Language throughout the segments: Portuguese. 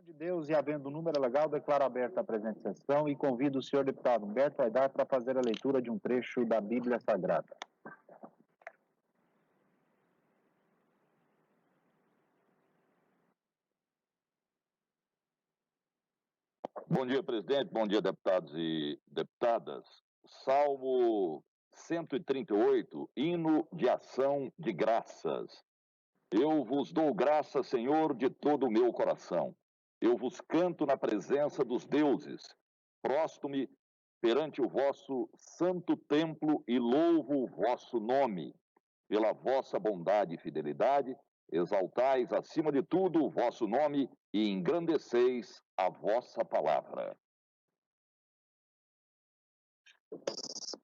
de Deus e havendo número legal, declaro aberta a presente sessão e convido o senhor deputado Humberto Aidar para fazer a leitura de um trecho da Bíblia Sagrada. Bom dia, presidente. Bom dia, deputados e deputadas. Salmo 138, hino de ação de graças. Eu vos dou graças, Senhor, de todo o meu coração. Eu vos canto na presença dos deuses. Prostro-me perante o vosso santo templo e louvo o vosso nome. Pela vossa bondade e fidelidade, exaltais acima de tudo o vosso nome e engrandeceis a vossa palavra.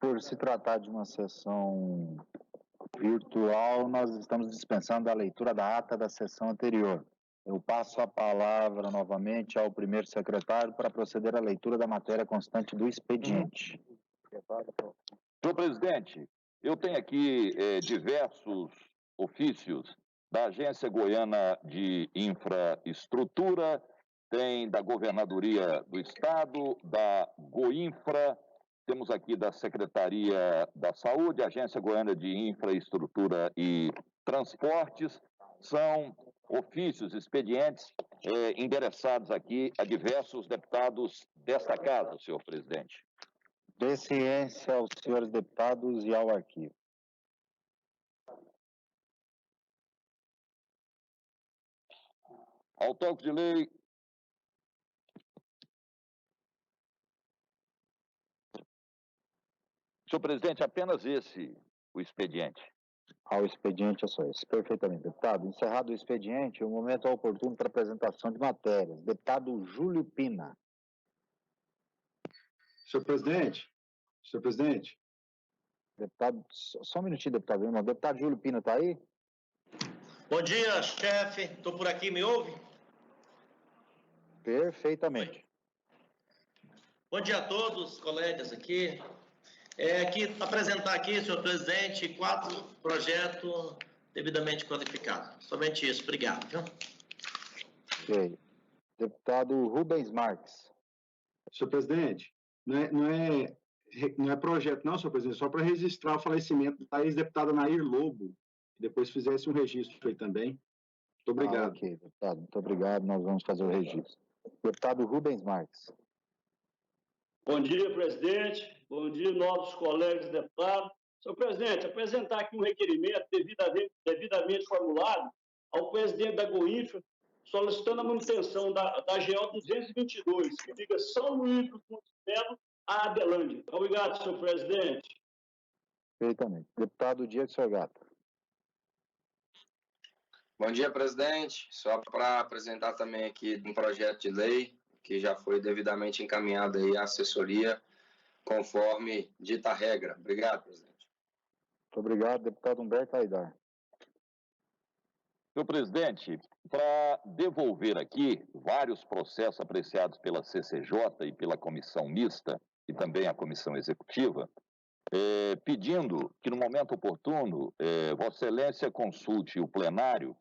Por se tratar de uma sessão virtual, nós estamos dispensando a leitura da ata da sessão anterior. Eu passo a palavra novamente ao primeiro secretário para proceder à leitura da matéria constante do expediente. Senhor presidente, eu tenho aqui diversos ofícios da Agência Goiana de Infraestrutura, tem da Governadoria do Estado, da Goinfra, temos aqui da Secretaria da Saúde, Agência Goiana de Infraestrutura e Transportes. São ofícios, expedientes endereçados aqui a diversos deputados desta casa, senhor presidente. Dê ciência aos senhores deputados e ao arquivo. Ao toque de lei, senhor presidente, apenas esse, o expediente. Ao expediente é só esse. Perfeitamente, deputado. Encerrado o expediente, o momento é oportuno para apresentação de matérias. Deputado Júlio Pina. Senhor presidente. Deputado, só um minutinho, deputado. O deputado Júlio Pina está aí? Bom dia, chefe. Estou por aqui, me ouve? Perfeitamente. Bom dia a todos, colegas aqui. Apresentar aqui, senhor presidente, 4 projetos devidamente qualificados. Somente isso, obrigado. Viu? Ok. Deputado Rubens Marques. Senhor presidente, não é projeto não, senhor presidente, só para registrar o falecimento da ex-deputada Nair Lobo, que depois fizesse um registro aí também. Muito obrigado. Ok, deputado, muito obrigado, nós vamos fazer o registro. Deputado Rubens Marques. Bom dia, presidente. Bom dia, novos colegas deputados. Senhor presidente, apresentar aqui um requerimento devidamente formulado ao presidente da Goinfra, solicitando a manutenção da GO 222, que liga São Luís dos Montes Melo a Adelândia. Obrigado, senhor presidente. Perfeitamente. Deputado Diego Sorgata. Bom dia, presidente. Só para apresentar também aqui um projeto de lei que já foi devidamente encaminhado aí à assessoria, conforme dita a regra. Obrigado, presidente. Muito obrigado, deputado Humberto Aidar. Senhor presidente, para devolver aqui vários processos apreciados pela CCJ e pela comissão mista, e também a comissão executiva, pedindo que no momento oportuno, Vossa Excelência consulte o plenário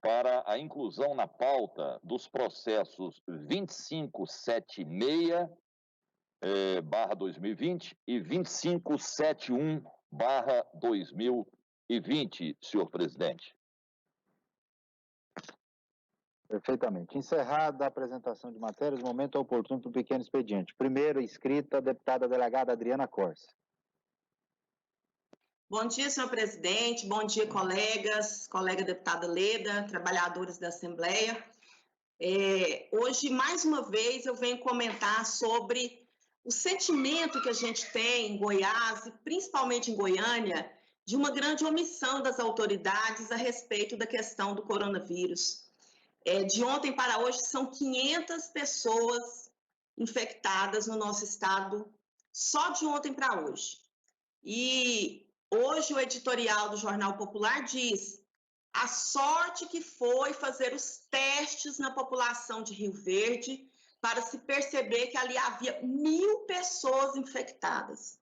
para a inclusão na pauta dos processos 2576/2020 e 2571/2020, senhor presidente. Perfeitamente. Encerrada a apresentação de matérias, o momento é oportuno para o pequeno expediente. Primeiro, inscrita, a deputada delegada Adriana Corse. Bom dia, senhor presidente. Bom dia, colegas, colega deputada Leda, trabalhadores da Assembleia. Hoje, mais uma vez, eu venho comentar sobre o sentimento que a gente tem em Goiás, e principalmente em Goiânia, de uma grande omissão das autoridades a respeito da questão do coronavírus. De ontem para hoje, são 500 pessoas infectadas no nosso estado, só de ontem para hoje. E hoje o editorial do Jornal Popular diz a sorte que foi fazer os testes na população de Rio Verde para se perceber que ali havia 1.000 pessoas infectadas.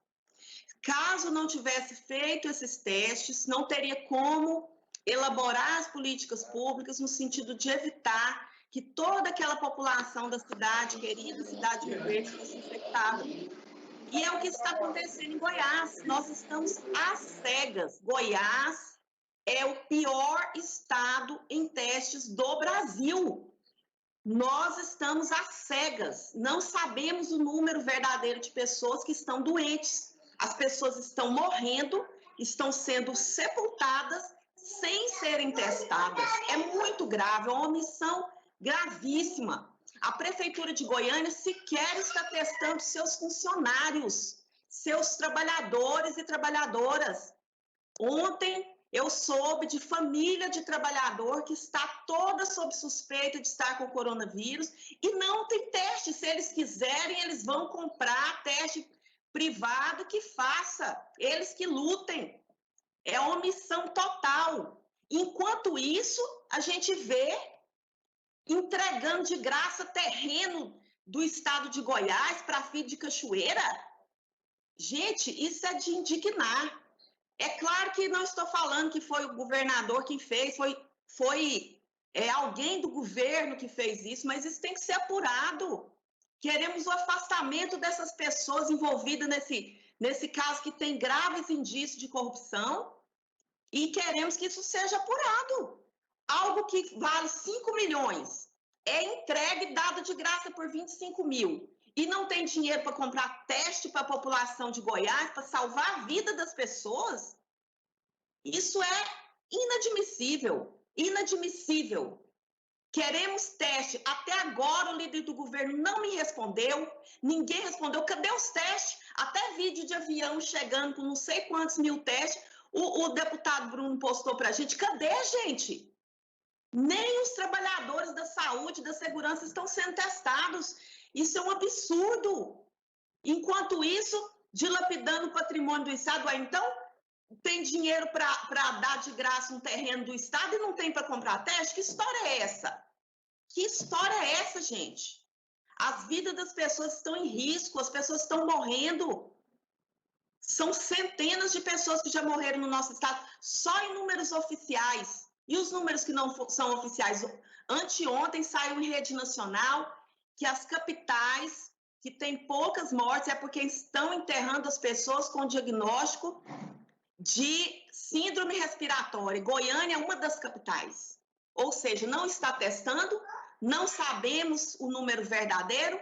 Caso não tivesse feito esses testes, não teria como elaborar as políticas públicas no sentido de evitar que toda aquela população da cidade querida, cidade de Rio Verde, fosse infectada. E é o que está acontecendo em Goiás. Nós estamos às cegas. Goiás é o pior estado em testes do Brasil. Nós estamos às cegas. Não sabemos o número verdadeiro de pessoas que estão doentes. As pessoas estão morrendo, estão sendo sepultadas sem serem testadas. É muito grave, é uma omissão gravíssima. A Prefeitura de Goiânia sequer está testando seus funcionários, seus trabalhadores e trabalhadoras. Ontem eu soube de família de trabalhador que está toda sob suspeita de estar com coronavírus e não tem teste. Se eles quiserem, eles vão comprar teste privado que faça, eles que lutem. É omissão total. Enquanto isso, a gente vê entregando de graça terreno do estado de Goiás para filho de Cachoeira. Gente, isso é de indignar. É claro que não estou falando que foi o governador quem fez, foi alguém do governo que fez isso, mas isso tem que ser apurado. Queremos o afastamento dessas pessoas envolvidas nesse caso que tem graves indícios de corrupção e queremos que isso seja apurado. Algo que vale 5 milhões é entregue e dado de graça por 25 mil. E não tem dinheiro para comprar teste para a população de Goiás, para salvar a vida das pessoas, isso é inadmissível, inadmissível. Queremos teste. Até agora o líder do governo não me respondeu, ninguém respondeu. Cadê os testes? Até vídeo de avião chegando com não sei quantos mil testes, o deputado Bruno postou para a gente. Cadê, gente? Nem os trabalhadores da saúde, da segurança estão sendo testados. Isso é um absurdo. Enquanto isso, dilapidando o patrimônio do Estado, então tem dinheiro para dar de graça um terreno do Estado e não tem para comprar teste? Que história é essa? Que história é essa, gente? As vidas das pessoas estão em risco, as pessoas estão morrendo. São centenas de pessoas que já morreram no nosso Estado, só em números oficiais. E os números que não são oficiais? Anteontem saiu em rede nacional que as capitais que têm poucas mortes é porque estão enterrando as pessoas com diagnóstico de síndrome respiratória. Goiânia é uma das capitais. Ou seja, não está testando, não sabemos o número verdadeiro.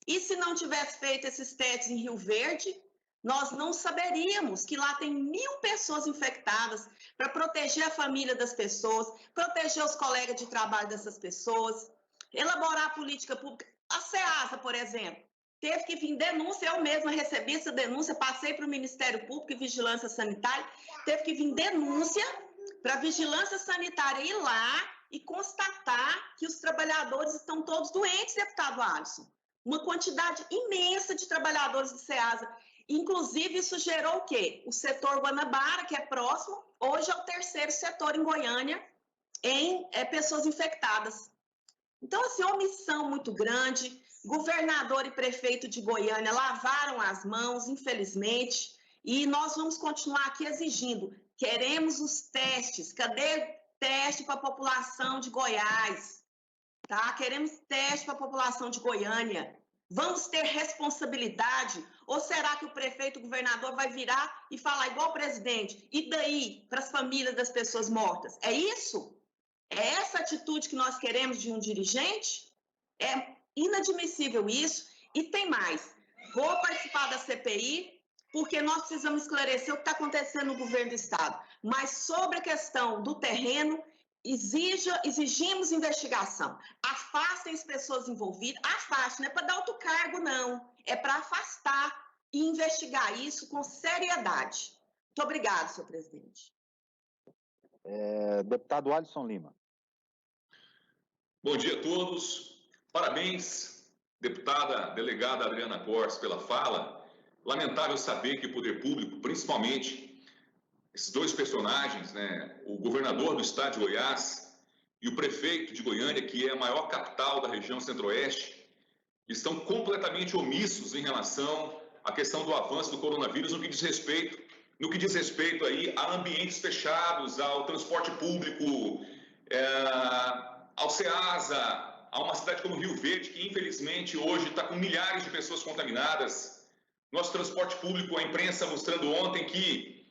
E se não tivesse feito esses testes em Rio Verde, nós não saberíamos que lá tem 1.000 pessoas infectadas para proteger a família das pessoas, proteger os colegas de trabalho dessas pessoas, elaborar a política pública. A SEASA, por exemplo, teve que vir denúncia, eu mesma recebi essa denúncia, passei para o Ministério Público e Vigilância Sanitária, teve que vir denúncia para a Vigilância Sanitária ir lá e constatar que os trabalhadores estão todos doentes, deputado Alisson. Uma quantidade imensa de trabalhadores do SEASA. Inclusive, isso gerou o quê? O setor Guanabara, que é próximo, hoje é o terceiro setor em Goiânia em pessoas infectadas. Então, assim, omissão muito grande. Governador e prefeito de Goiânia lavaram as mãos, infelizmente, e nós vamos continuar aqui exigindo. Queremos os testes. Cadê teste para a população de Goiás? Tá? Queremos teste para a população de Goiânia. Vamos ter responsabilidade? Ou será que o prefeito, o governador vai virar e falar igual o presidente? E daí para as famílias das pessoas mortas? É isso? É essa atitude que nós queremos de um dirigente? É inadmissível isso. E tem mais. Vou participar da CPI porque nós precisamos esclarecer o que está acontecendo no governo do Estado. Mas sobre a questão do terreno, exigimos investigação. Afastem as pessoas envolvidas. Afaste, não é para dar outro cargo, não. É para afastar e investigar isso com seriedade. Muito obrigada, senhor presidente. Deputado Alisson Lima. Bom dia a todos. Parabéns, deputada delegada Adriana Cortes, pela fala. Lamentável saber que o poder público, principalmente esses dois personagens, né, o governador do estado de Goiás e o prefeito de Goiânia, que é a maior capital da região centro-oeste, estão completamente omissos em relação à questão do avanço do coronavírus no que diz respeito aí a ambientes fechados, ao transporte público, ao Ceasa, a uma cidade como Rio Verde, que infelizmente hoje está com milhares de pessoas contaminadas. Nosso transporte público, a imprensa mostrando ontem que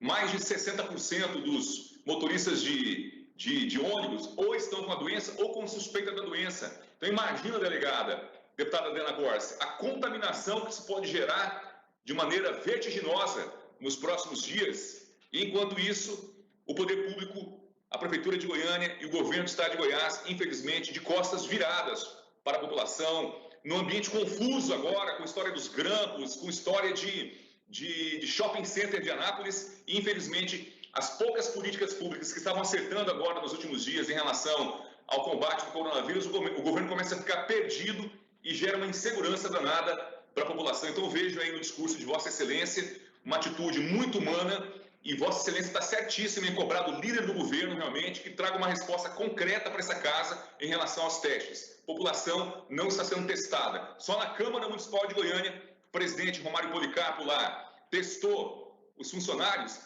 mais de 60% dos motoristas de ônibus ou estão com a doença ou com suspeita da doença. Então imagina, delegada, deputada Adriana Corsi, a contaminação que se pode gerar de maneira vertiginosa nos próximos dias. E enquanto isso, o poder público, a Prefeitura de Goiânia e o governo do Estado de Goiás, infelizmente, de costas viradas para a população, num ambiente confuso agora, com a história dos grampos, com a história de shopping center de Anápolis, e infelizmente as poucas políticas públicas que estavam acertando agora nos últimos dias em relação ao combate ao coronavírus, o governo começa a ficar perdido e gera uma insegurança danada para a população. Então eu vejo aí no discurso de Vossa Excelência uma atitude muito humana, e Vossa Excelência está certíssima em cobrar do líder do governo, realmente, que traga uma resposta concreta para essa casa em relação aos testes. A população não está sendo testada. Só na Câmara Municipal de Goiânia, o presidente Romário Policarpo lá testou os funcionários,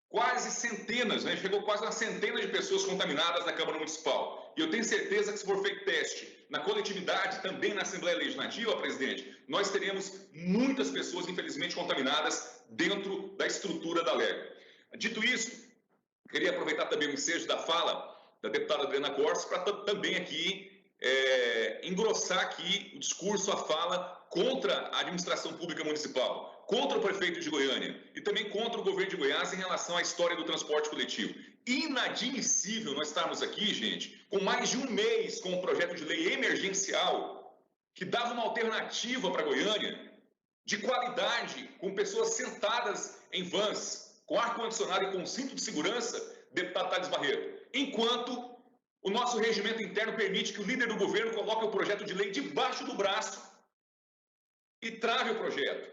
quase centenas, né? Chegou quase uma centena de pessoas contaminadas na Câmara Municipal. E eu tenho certeza que se for feito teste na coletividade, também na Assembleia Legislativa, presidente, nós teremos muitas pessoas, infelizmente, contaminadas dentro da estrutura da LEGO. Dito isso, queria aproveitar também o ensejo da fala da deputada Adriana Corsi para também aqui engrossar aqui o discurso, a fala contra a administração pública municipal, contra o prefeito de Goiânia e também contra o governo de Goiás em relação à história do transporte coletivo. Inadmissível nós estarmos aqui, gente, com mais de um mês com um projeto de lei emergencial que dava uma alternativa para Goiânia de qualidade, com pessoas sentadas em vans, com ar-condicionado e com cinto de segurança, deputado Thales Barreto, enquanto o nosso regimento interno permite que o líder do governo coloque o projeto de lei debaixo do braço e trave o projeto.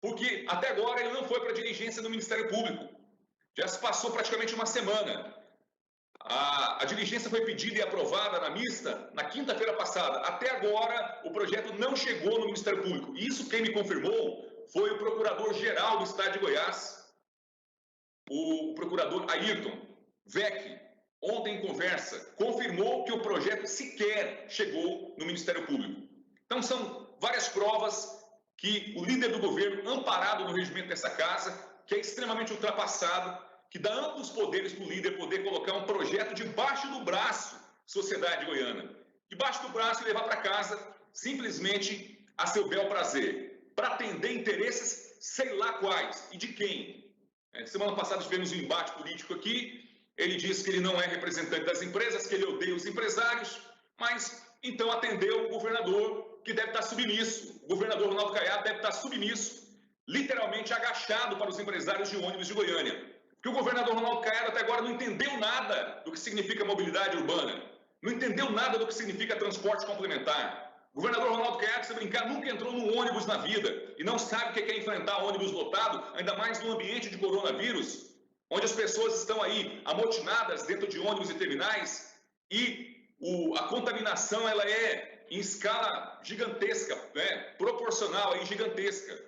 Porque até agora ele não foi para a diligência do Ministério Público. Já se passou praticamente uma semana. A diligência foi pedida e aprovada na mista na quinta-feira passada. Até agora o projeto não chegou no Ministério Público. E isso quem me confirmou foi o Procurador-Geral do Estado de Goiás, o procurador Ayrton Vec, ontem em conversa, confirmou que o projeto sequer chegou no Ministério Público. Então são várias provas que o líder do governo, amparado no regimento dessa casa, que é extremamente ultrapassado, que dá amplos poderes para o líder poder colocar um projeto debaixo do braço, sociedade goiana, debaixo do braço e levar para casa simplesmente a seu bel prazer, para atender interesses sei lá quais e de quem. Semana passada tivemos um embate político aqui, ele disse que ele não é representante das empresas, que ele odeia os empresários, mas então atendeu o governador, que deve estar submisso, o governador Ronaldo Caiado deve estar submisso, literalmente agachado para os empresários de ônibus de Goiânia. Porque o governador Ronaldo Caiado até agora não entendeu nada do que significa mobilidade urbana, não entendeu nada do que significa transporte complementar. O governador Ronaldo Caiado, se brincar, nunca entrou num ônibus na vida e não sabe o que é enfrentar ônibus lotado, ainda mais num ambiente de coronavírus, onde as pessoas estão aí amotinadas dentro de ônibus e terminais e a contaminação ela é em escala gigantesca, né? Proporcional aí gigantesca.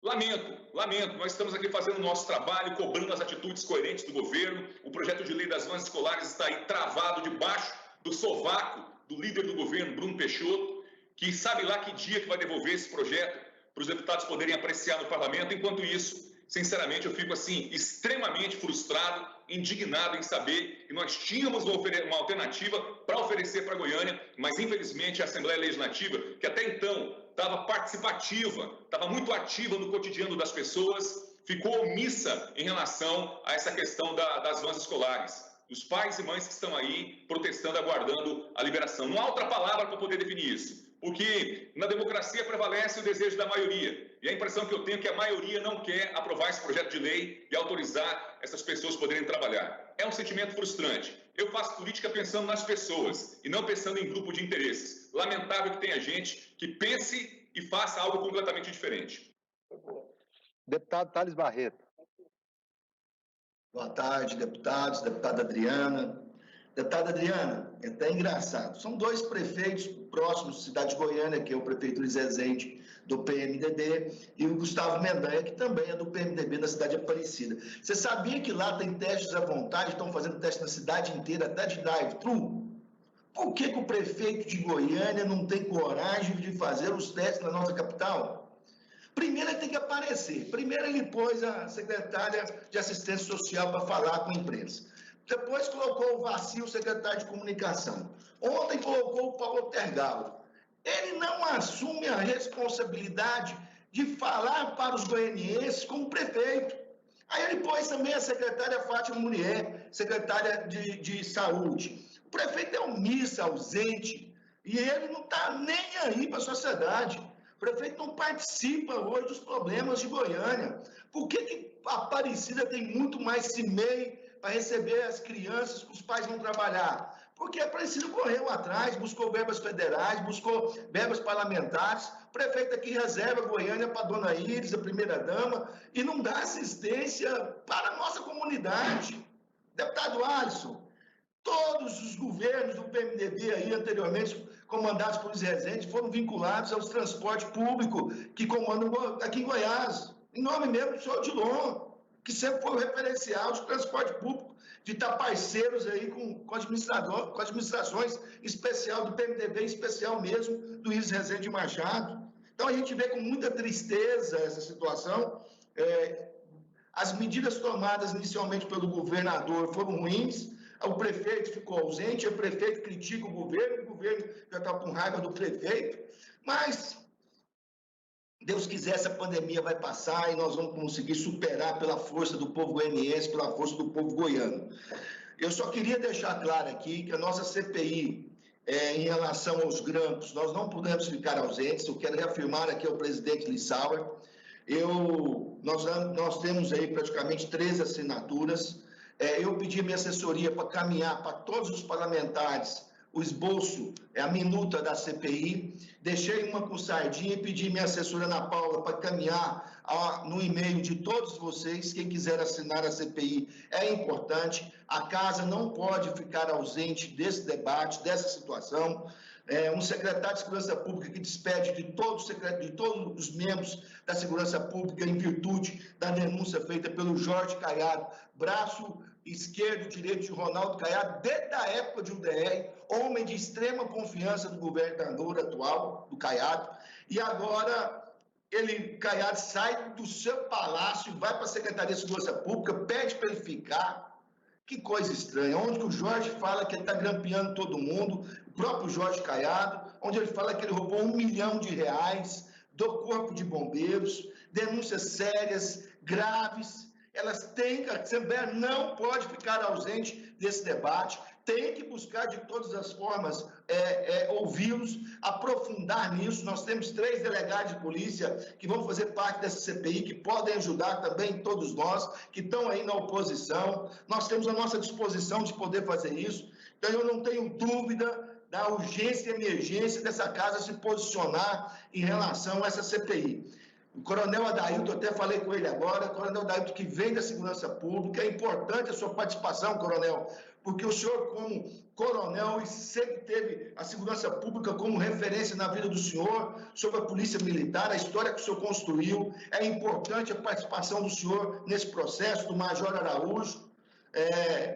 Lamento, nós estamos aqui fazendo o nosso trabalho, cobrando as atitudes coerentes do governo. O projeto de lei das vans escolares está aí travado debaixo do sovaco do líder do governo, Bruno Peixoto, que sabe lá que dia que vai devolver esse projeto para os deputados poderem apreciar no parlamento. Enquanto isso, sinceramente, eu fico assim extremamente frustrado, indignado em saber que nós tínhamos uma alternativa para oferecer para Goiânia, mas infelizmente a Assembleia Legislativa, que até então estava participativa, estava muito ativa no cotidiano das pessoas, ficou omissa em relação a essa questão das vans escolares. Os pais e mães que estão aí protestando, aguardando a liberação. Não há outra palavra para poder definir isso, porque na democracia prevalece o desejo da maioria. E a impressão que eu tenho é que a maioria não quer aprovar esse projeto de lei e autorizar essas pessoas poderem trabalhar. É um sentimento frustrante. Eu faço política pensando nas pessoas e não pensando em grupo de interesses. Lamentável que tenha gente que pense e faça algo completamente diferente. Deputado Thales Barreto. Boa tarde, deputados, deputada Adriana. Deputada Adriana, é até engraçado. São dois prefeitos próximos, cidade de Goiânia, que é o prefeito Luiz Rezende, do PMDB, e o Gustavo Mendanha, que também é do PMDB da cidade de Aparecida. Você sabia que lá tem testes à vontade, estão fazendo teste na cidade inteira, até de drive-thru? Por que o prefeito de Goiânia não tem coragem de fazer os testes na nossa capital? Primeiro ele tem que aparecer. Primeiro ele pôs a secretária de assistência social para falar com a imprensa. Depois colocou o Vacil, o secretário de comunicação. Ontem colocou o Paulo Tergalo. Ele não assume a responsabilidade de falar para os goianienses como prefeito. Aí ele pôs também a secretária Fátima Munier, secretária de saúde. O prefeito é omisso, ausente, e ele não está nem aí para a sociedade. O prefeito não participa hoje dos problemas de Goiânia. Por que a Aparecida tem muito mais CIMEI para receber as crianças que os pais vão trabalhar? Porque a Aparecida correu atrás, buscou verbas federais, buscou verbas parlamentares. O prefeito aqui reserva Goiânia para a dona Iris, a primeira-dama, e não dá assistência para a nossa comunidade. Deputado Alisson, todos os governos do PMDB aí anteriormente, comandados por Luiz Rezende, foram vinculados ao transporte público que comandam aqui em Goiás. Em nome mesmo do senhor Dilon, que sempre foi o referencial de transporte público, de estar parceiros aí com administrações especial do PMDB, em especial mesmo do Luiz Rezende Machado. Então a gente vê com muita tristeza essa situação. As medidas tomadas inicialmente pelo governador foram ruins, o prefeito ficou ausente, o prefeito critica o governo já está com raiva do prefeito, mas Deus quiser, essa pandemia vai passar e nós vamos conseguir superar pela força do povo goianiense, pela força do povo goiano. Eu só queria deixar claro aqui que a nossa CPI, em relação aos grampos, nós não podemos ficar ausentes. Eu quero reafirmar aqui ao presidente Lissauer, nós temos aí praticamente 13 assinaturas. Eu pedi minha assessoria para caminhar para todos os parlamentares o esboço, a minuta da CPI, deixei uma com o Sardinha e pedi minha assessora Ana Paula para caminhar no e-mail de todos vocês, quem quiser assinar a CPI é importante, a casa não pode ficar ausente desse debate, dessa situação. Um secretário de Segurança Pública que despede de todos os membros da Segurança Pública em virtude da denúncia feita pelo Jorge Caiado, braço esquerdo, direito de Ronaldo Caiado, desde a época de UDR, homem de extrema confiança do governador atual, do Caiado, e agora Caiado sai do seu palácio, vai para a Secretaria de Segurança Pública, pede para ele ficar. Que coisa estranha, onde que o Jorge fala que ele está grampeando todo mundo, o próprio Jorge Caiado, onde ele fala que ele roubou R$1 milhão do Corpo de Bombeiros, denúncias sérias, graves, a Assembleia não pode ficar ausente desse debate, tem que buscar de todas as formas ouvi-los, aprofundar nisso. Nós temos 3 delegados de polícia que vão fazer parte dessa CPI, que podem ajudar também todos nós que estão aí na oposição. Nós temos a nossa disposição de poder fazer isso. Então, eu não tenho dúvida da urgência e emergência dessa casa se posicionar em relação a essa CPI. O coronel Adailton, eu até falei com ele agora, o coronel Adailton que vem da Segurança Pública, é importante a sua participação, coronel, porque o senhor, como coronel, sempre teve a segurança pública como referência na vida do senhor, sobre a polícia militar, a história que o senhor construiu. É importante a participação do senhor nesse processo, do Major Araújo.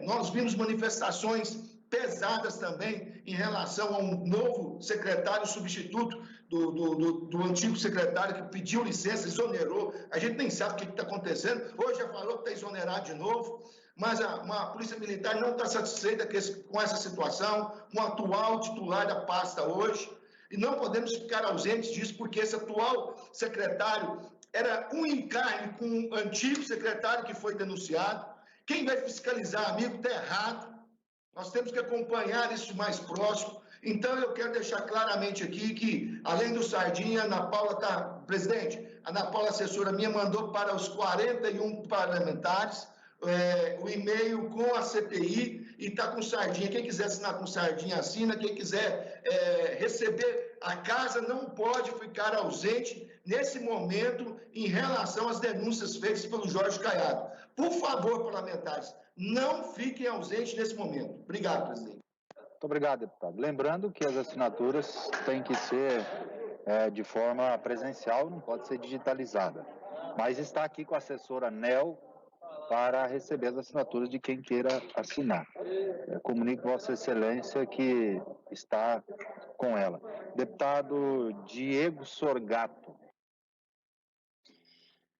Nós vimos manifestações pesadas também em relação a um novo secretário substituto do antigo secretário que pediu licença, exonerou. A gente nem sabe o que está acontecendo. Hoje já falou que está exonerado de novo. Mas a Polícia Militar não está satisfeita com essa situação, com o atual titular da pasta hoje, e não podemos ficar ausentes disso, porque esse atual secretário era um encarne com o antigo secretário que foi denunciado. Quem vai fiscalizar, amigo, está errado. Nós temos que acompanhar isso mais próximo. Então, eu quero deixar claramente aqui que, além do Sardinha, a Ana Paula presidente, a Ana Paula, assessora minha, mandou para os 41 parlamentares o e-mail com a CPI e está com Sardinha. Quem quiser assinar com Sardinha, assina. Quem quiser receber, a casa não pode ficar ausente nesse momento em relação às denúncias feitas pelo Jorge Caiado. Por favor, parlamentares, não fiquem ausentes nesse momento. Obrigado, presidente. Muito obrigado, deputado. Lembrando que as assinaturas têm que ser de forma presencial, não pode ser digitalizada. Mas está aqui com a assessora Nel para receber as assinaturas de quem queira assinar. Comunico Vossa Excelência que está com ela. Deputado Diego Sorgato.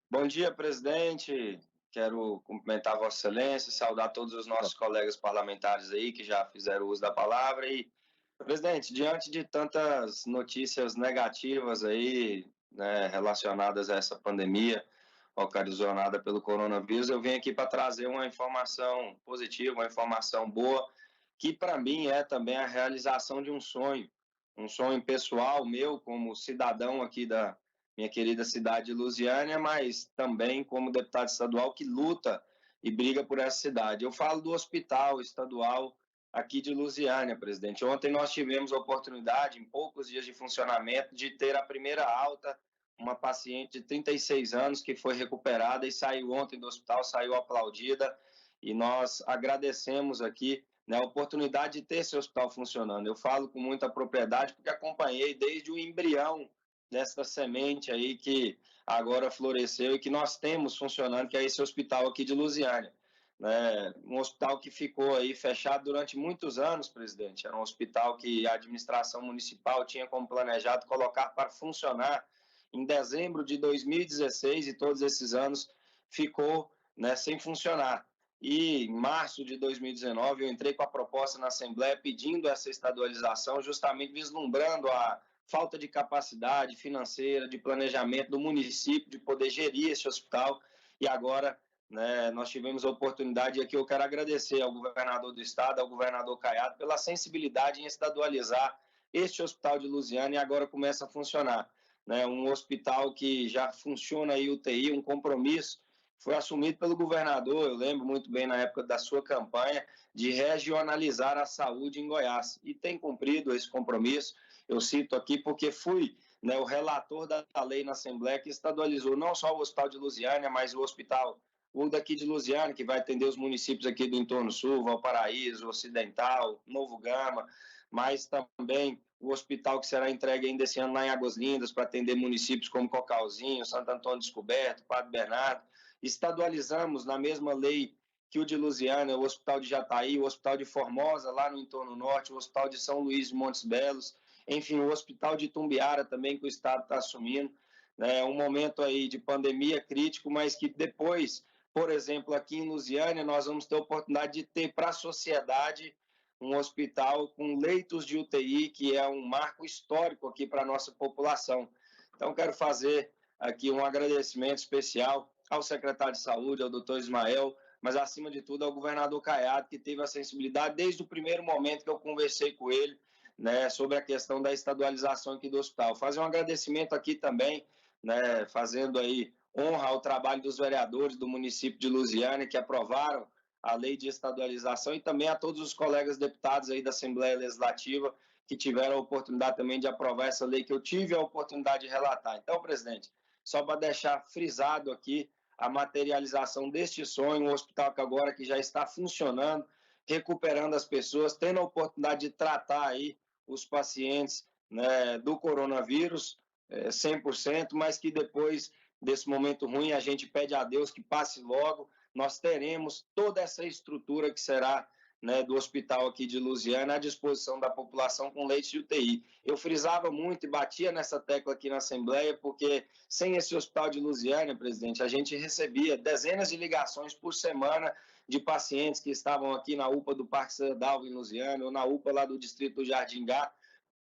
Bom dia, presidente. Quero cumprimentar Vossa Excelência, saudar todos os nossos colegas parlamentares aí que já fizeram uso da palavra. E, presidente, diante de tantas notícias negativas aí, né, relacionadas a essa pandemia ocasionada pelo coronavírus, eu vim aqui para trazer uma informação positiva, uma informação boa, que para mim é também a realização de um sonho pessoal meu como cidadão aqui da minha querida cidade de Lusiânia, mas também como deputado estadual que luta e briga por essa cidade. Eu falo do hospital estadual aqui de Lusiânia, presidente. Ontem nós tivemos a oportunidade, em poucos dias de funcionamento, de ter a primeira alta, uma paciente de 36 anos que foi recuperada e saiu ontem do hospital, saiu aplaudida, e nós agradecemos aqui, né, a oportunidade de ter esse hospital funcionando. Eu falo com muita propriedade porque acompanhei desde o embrião dessa semente aí que agora floresceu e que nós temos funcionando, que é esse hospital aqui de Lusiânia. Né? Um hospital que ficou aí fechado durante muitos anos, presidente. Era um hospital que a administração municipal tinha como planejado colocar para funcionar em dezembro de 2016 e todos esses anos ficou, né, sem funcionar. E em março de 2019 eu entrei com a proposta na Assembleia pedindo essa estadualização, justamente vislumbrando a falta de capacidade financeira, de planejamento do município, de poder gerir esse hospital. E agora, né, nós tivemos a oportunidade, e aqui eu quero agradecer ao governador do estado, ao governador Caiado, pela sensibilidade em estadualizar este hospital de Lusiânia, e agora começa a funcionar. Né, um hospital que já funciona aí UTI, um compromisso foi assumido pelo governador, eu lembro muito bem na época da sua campanha, de regionalizar a saúde em Goiás, e tem cumprido esse compromisso. Eu cito aqui porque fui, né, o relator da lei na Assembleia que estadualizou não só o Hospital de Lusiânia, mas o hospital, o daqui de Lusiânia, que vai atender os municípios aqui do entorno sul, Valparaíso, Ocidental, Novo Gama, mas também o hospital que será entregue ainda esse ano lá em Águas Lindas para atender municípios como Cocalzinho, Santo Antônio Descoberto, Padre Bernardo. Estadualizamos na mesma lei que o de Lusiânia, o Hospital de Jataí, o Hospital de Formosa, lá no entorno norte, o Hospital de São Luís de Montes Belos, enfim, o Hospital de Itumbiara também, que o Estado está assumindo, né, um momento aí de pandemia crítico, mas que depois, por exemplo, aqui em Lusiânia, nós vamos ter a oportunidade de ter para a sociedade um hospital com leitos de UTI, que é um marco histórico aqui para a nossa população. Então, quero fazer aqui um agradecimento especial ao secretário de Saúde, ao doutor Ismael, mas, acima de tudo, ao governador Caiado, que teve a sensibilidade desde o primeiro momento que eu conversei com ele, né, sobre a questão da estadualização aqui do hospital. Fazer um agradecimento aqui também, né, fazendo aí honra ao trabalho dos vereadores do município de Lusiânia, que aprovaram a lei de estadualização, e também a todos os colegas deputados aí da Assembleia Legislativa que tiveram a oportunidade também de aprovar essa lei que eu tive a oportunidade de relatar. Então, presidente, só para deixar frisado aqui a materialização deste sonho, um hospital que agora que já está funcionando, recuperando as pessoas, tendo a oportunidade de tratar aí os pacientes, né, do coronavírus, 100%, mas que depois desse momento ruim a gente pede a Deus que passe logo. Nós teremos toda essa estrutura que será, né, do hospital aqui de Lusiânia à disposição da população com leitos de UTI. Eu frisava muito e batia nessa tecla aqui na Assembleia, porque sem esse hospital de Lusiânia, presidente, a gente recebia dezenas de ligações por semana de pacientes que estavam aqui na UPA do Parque Cidadalva em Lusiânia, ou na UPA lá do distrito do Jardingá,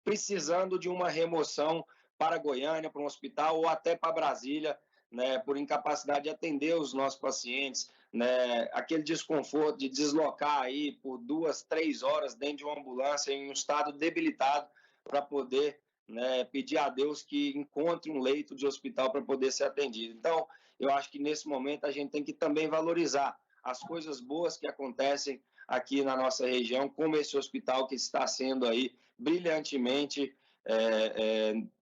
precisando de uma remoção para Goiânia, para um hospital, ou até para Brasília, né, por incapacidade de atender os nossos pacientes, né, aquele desconforto de deslocar aí por 2, 3 horas dentro de uma ambulância em um estado debilitado para poder, né, pedir a Deus que encontre um leito de hospital para poder ser atendido. Então, eu acho que nesse momento a gente tem que também valorizar as coisas boas que acontecem aqui na nossa região, como esse hospital que está sendo aí brilhantemente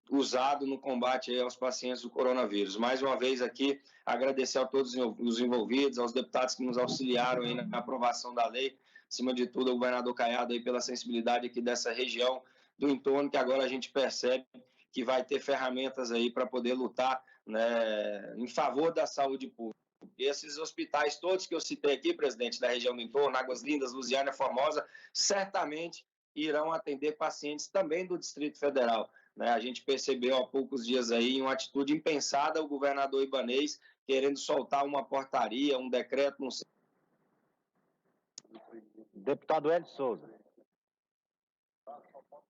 usado no combate aos pacientes do coronavírus. Mais uma vez aqui, agradecer a todos os envolvidos, aos deputados que nos auxiliaram aí na aprovação da lei, acima de tudo, ao governador Caiado aí pela sensibilidade aqui dessa região do entorno, que agora a gente percebe que vai ter ferramentas aí para poder lutar, né, em favor da saúde pública. E esses hospitais todos que eu citei aqui, presidente, da região do entorno, Águas Lindas, Lusiânia, Formosa, certamente irão atender pacientes também do Distrito Federal. Né? A gente percebeu há poucos dias aí uma atitude impensada o governador Ibanez querendo soltar uma portaria, um decreto, não sei. Deputado Hélio Souza.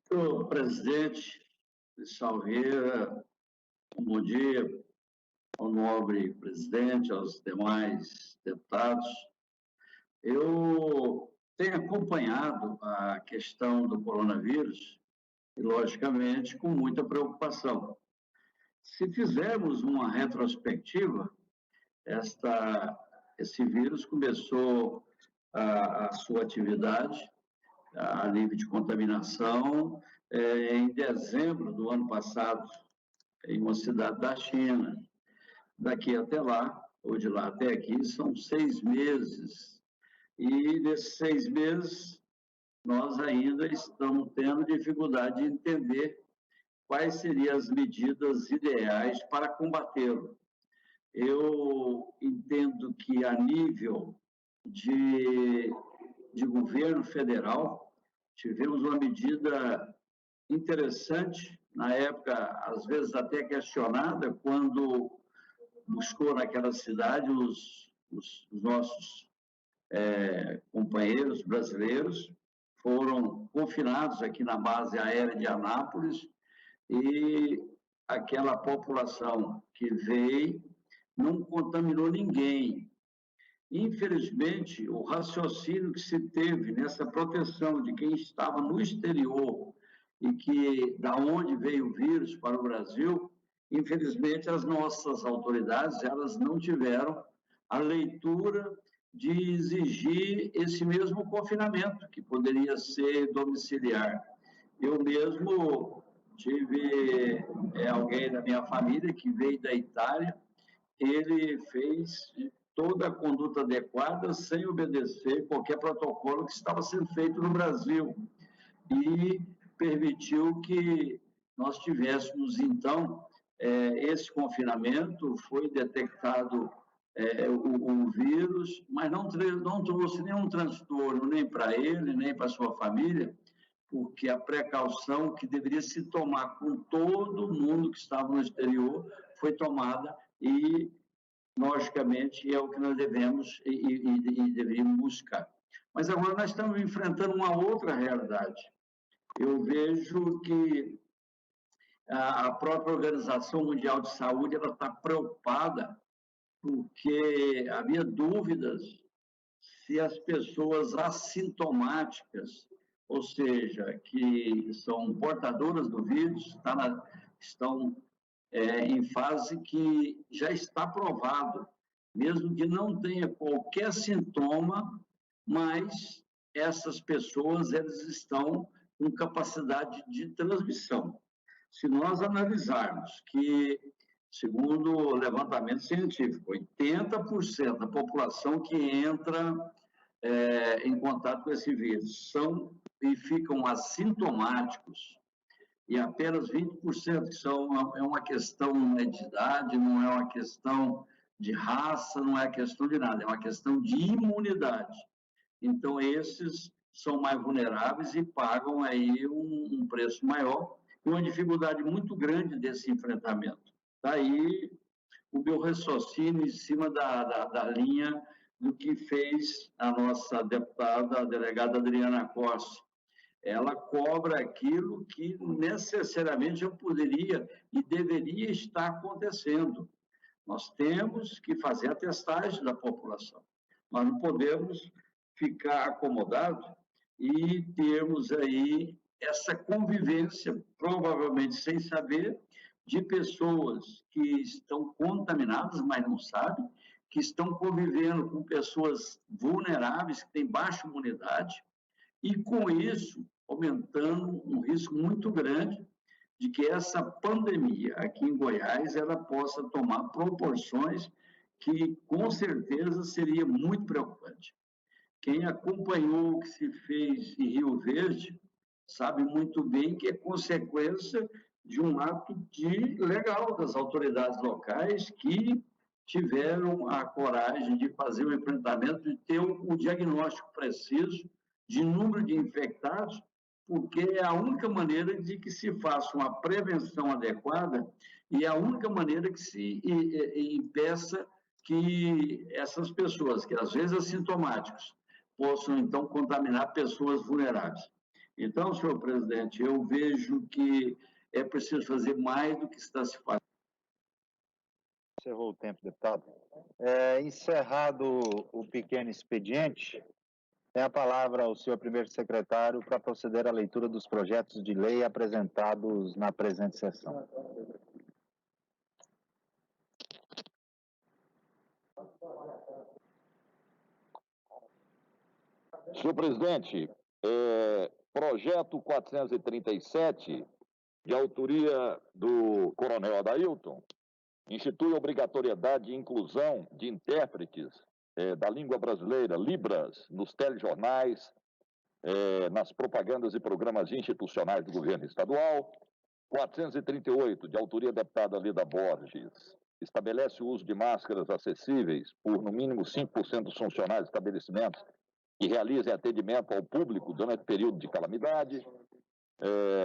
Senhor presidente, Salveira, bom dia ao nobre presidente, aos demais deputados. Eu tenho acompanhado a questão do coronavírus e, logicamente, com muita preocupação. Se fizermos uma retrospectiva, esse vírus começou a sua atividade a nível de contaminação em dezembro do ano passado, em uma cidade da China. Daqui até lá, ou de lá até aqui, são 6 meses. E nesses 6 meses, nós ainda estamos tendo dificuldade de entender quais seriam as medidas ideais para combatê-lo. Eu entendo que, a nível de governo federal, tivemos uma medida interessante, na época, às vezes até questionada, quando buscou naquela cidade os nossos companheiros brasileiros, foram confinados aqui na base aérea de Anápolis, e aquela população que veio não contaminou ninguém. Infelizmente, o raciocínio que se teve nessa proteção de quem estava no exterior e que da onde veio o vírus para o Brasil, infelizmente as nossas autoridades elas não tiveram a leitura de exigir esse mesmo confinamento, que poderia ser domiciliar. Eu mesmo tive alguém da minha família que veio da Itália, ele fez toda a conduta adequada sem obedecer qualquer protocolo que estava sendo feito no Brasil e permitiu que nós tivéssemos, então, esse confinamento. Foi detectado o vírus, mas não trouxe nenhum transtorno, nem para ele, nem para sua família, porque a precaução que deveria se tomar com todo mundo que estava no exterior foi tomada e, logicamente, é o que nós devemos e deveríamos buscar. Mas agora nós estamos enfrentando uma outra realidade. Eu vejo que a própria Organização Mundial de Saúde ela está preocupada porque havia dúvidas se as pessoas assintomáticas, ou seja, que são portadoras do vírus, estão em fase que já está provado, mesmo que não tenha qualquer sintoma, mas essas pessoas elas estão com capacidade de transmissão. Se nós analisarmos que, segundo o levantamento científico, 80% da população que entra em contato com esse vírus são e ficam assintomáticos, e apenas 20% que é uma questão de idade, não é uma questão de raça, não é questão de nada, é uma questão de imunidade. Então, esses são mais vulneráveis e pagam aí um preço maior e uma dificuldade muito grande desse enfrentamento. Daí o meu raciocínio em cima da linha do que fez a nossa deputada, a delegada Adriana Costa. Ela cobra aquilo que necessariamente já poderia e deveria estar acontecendo. Nós temos que fazer a testagem da população. Nós não podemos ficar acomodados e termos aí essa convivência, provavelmente sem saber, de pessoas que estão contaminadas, mas não sabem, que estão convivendo com pessoas vulneráveis, que têm baixa imunidade, e com isso aumentando um risco muito grande de que essa pandemia aqui em Goiás ela possa tomar proporções que com certeza seria muito preocupante. Quem acompanhou o que se fez em Rio Verde sabe muito bem que é consequência de um ato legal das autoridades locais que tiveram a coragem de fazer o enfrentamento, de ter o diagnóstico preciso de número de infectados porque é a única maneira de que se faça uma prevenção adequada e é a única maneira que se impeça que essas pessoas, que às vezes assintomáticos, possam, então, contaminar pessoas vulneráveis. Então, senhor presidente, eu vejo que é preciso fazer mais do que está se fazendo. Encerrou o tempo, deputado. Encerrado o pequeno expediente, tem a palavra o senhor primeiro secretário para proceder à leitura dos projetos de lei apresentados na presente sessão. Senhor presidente, projeto 437, de autoria do coronel Adailton, institui a obrigatoriedade de inclusão de intérpretes da língua brasileira, Libras, nos telejornais, nas propagandas e programas institucionais do governo estadual. 438, de autoria da deputada Leda Borges, estabelece o uso de máscaras acessíveis por, no mínimo, 5% dos funcionários de estabelecimentos que realizem atendimento ao público durante o período de calamidade.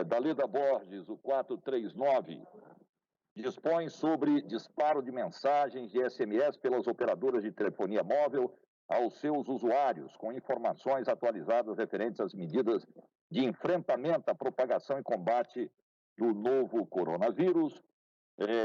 Da Leda Borges, o 439, dispõe sobre disparo de mensagens de SMS pelas operadoras de telefonia móvel aos seus usuários, com informações atualizadas referentes às medidas de enfrentamento à propagação e combate do novo coronavírus.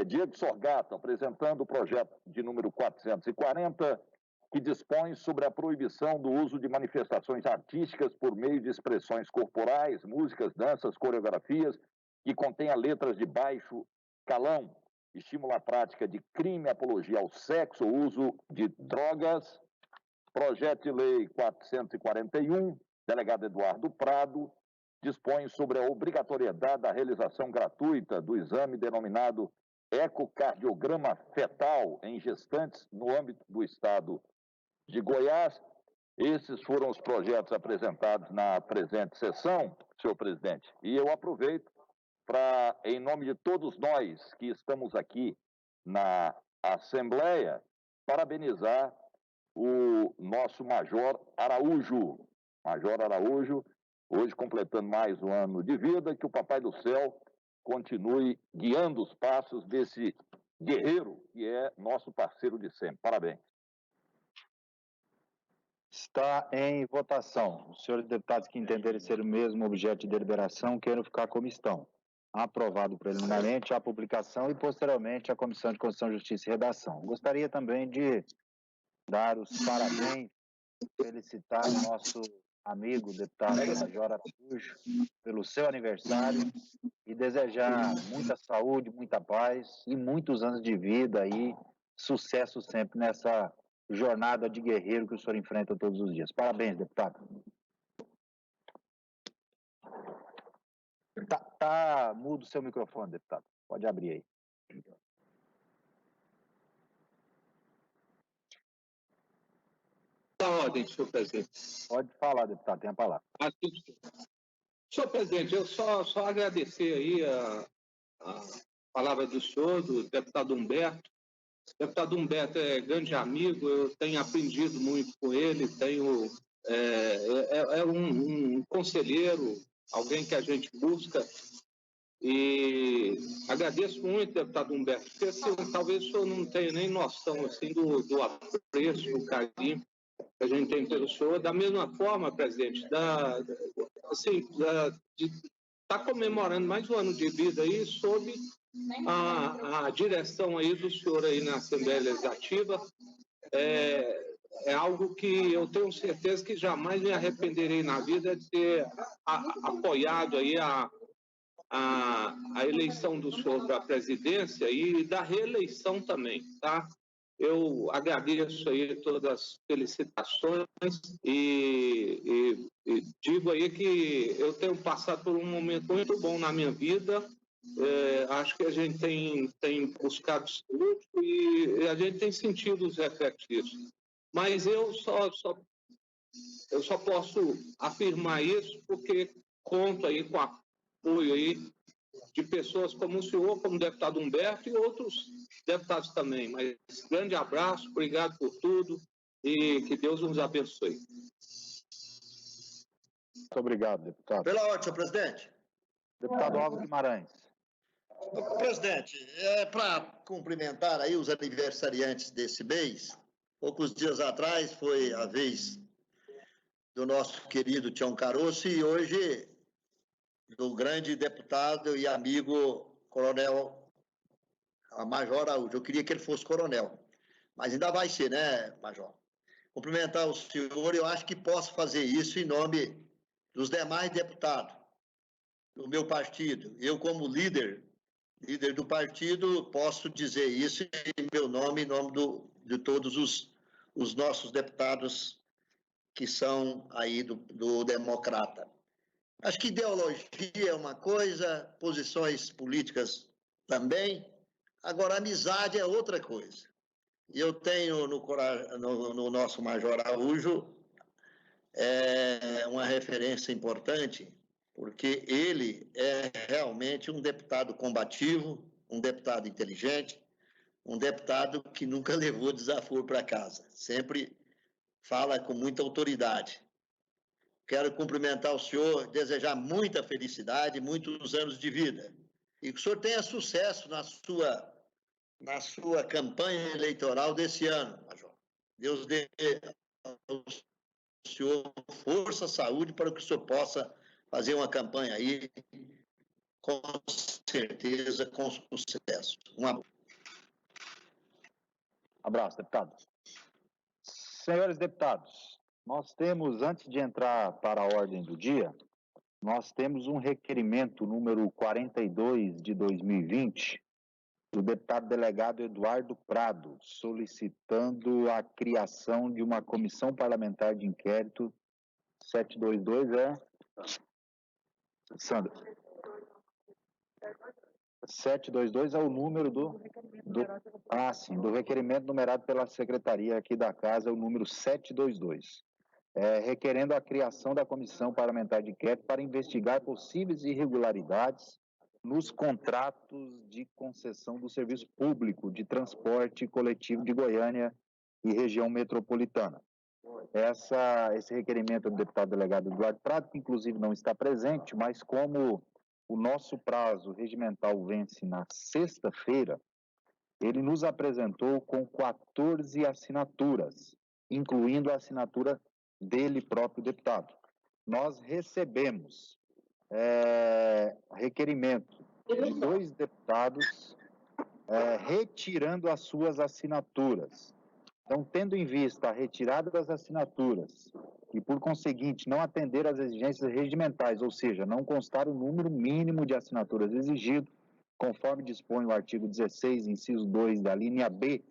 Diego Sorgato, apresentando o projeto de número 440, que dispõe sobre a proibição do uso de manifestações artísticas por meio de expressões corporais, músicas, danças, coreografias, que contenha letras de baixo calão, estimula a prática de crime, apologia ao sexo ou uso de drogas. Projeto de lei 441, delegado Eduardo Prado, dispõe sobre a obrigatoriedade da realização gratuita do exame denominado ecocardiograma fetal em gestantes no âmbito do estado de Goiás. Esses foram os projetos apresentados na presente sessão, senhor presidente, e eu aproveito para, em nome de todos nós que estamos aqui na Assembleia, parabenizar o nosso Major Araújo. Major Araújo, hoje completando mais um ano de vida, que o Papai do Céu continue guiando os passos desse guerreiro que é nosso parceiro de sempre. Parabéns. Está em votação. Os senhores deputados que entenderem ser o mesmo objeto de deliberação queiram ficar como estão. Aprovado preliminarmente a publicação e, posteriormente, a Comissão de Constituição, Justiça e Redação. Gostaria também de dar os parabéns, felicitar o nosso amigo, deputado Major Araújo, pelo seu aniversário e desejar muita saúde, muita paz e muitos anos de vida e sucesso sempre nessa jornada de guerreiro que o senhor enfrenta todos os dias. Parabéns, deputado. Tá mudo o seu microfone, deputado. Pode abrir aí. Da ordem, senhor presidente. Pode falar, deputado, tem a palavra. Senhor presidente, eu só agradecer aí a palavra do senhor, do deputado Humberto. O deputado Humberto é grande amigo, eu tenho aprendido muito com ele, é um conselheiro, alguém que a gente busca, e agradeço muito, deputado Humberto, porque assim, talvez o senhor não tenha nem noção assim, do apreço, do carinho que a gente tem pelo senhor. Da mesma forma, presidente, de estar comemorando mais um ano de vida aí, sob a direção aí do senhor aí na Assembleia Legislativa, é algo que eu tenho certeza que jamais me arrependerei na vida de ter apoiado aí a eleição do senhor para a presidência e da reeleição também, tá? Eu agradeço aí todas as felicitações e digo aí que eu tenho passado por um momento muito bom na minha vida. Acho que a gente tem buscado saúde e a gente tem sentido os reflexos disso. Mas eu só posso afirmar isso porque conto aí com apoio aí de pessoas como o senhor, como o deputado Humberto e outros deputados também. Mas grande abraço, obrigado por tudo e que Deus nos abençoe. Muito obrigado, deputado. Pela ordem, senhor presidente. Deputado Álvaro Guimarães. Presidente, para cumprimentar aí os aniversariantes desse mês, poucos dias atrás foi a vez do nosso querido Tião Caroço e hoje do grande deputado e amigo coronel Major Araújo. Eu queria que ele fosse coronel, mas ainda vai ser, né, Major? Cumprimentar o senhor, eu acho que posso fazer isso em nome dos demais deputados do meu partido. Eu, como líder do partido, posso dizer isso em meu nome, em nome de todos os nossos deputados que são aí do Democrata. Acho que ideologia é uma coisa, posições políticas também, agora amizade é outra coisa. E eu tenho no nosso Major Araújo uma referência importante, porque ele é realmente um deputado combativo, um deputado inteligente, um deputado que nunca levou desaforo para casa, sempre fala com muita autoridade. Quero cumprimentar o senhor, desejar muita felicidade, muitos anos de vida. E que o senhor tenha sucesso na sua campanha eleitoral desse ano, Major. Deus dê ao senhor força, saúde, para que o senhor possa fazer uma campanha aí, com certeza, com sucesso. Um abraço, deputado. Senhores deputados, nós temos, antes de entrar para a ordem do dia, nós temos um requerimento número 42 de 2020, do deputado delegado Eduardo Prado, solicitando a criação de uma comissão parlamentar de inquérito. 722 Sandra. 722 é o número do requerimento numerado pela secretaria aqui da casa, é o número 722. Requerendo a criação da comissão parlamentar de inquérito para investigar possíveis irregularidades nos contratos de concessão do serviço público de transporte coletivo de Goiânia e região metropolitana. Esse requerimento do deputado delegado Eduardo Prado, que inclusive não está presente, mas como o nosso prazo regimental vence na sexta-feira, ele nos apresentou com 14 assinaturas, incluindo a assinatura dele próprio, deputado. Nós recebemos requerimento de 2 deputados retirando as suas assinaturas. Então, tendo em vista a retirada das assinaturas e, por conseguinte, não atender às exigências regimentais, ou seja, não constar o número mínimo de assinaturas exigido, conforme dispõe o artigo 16, inciso 2 da linha B,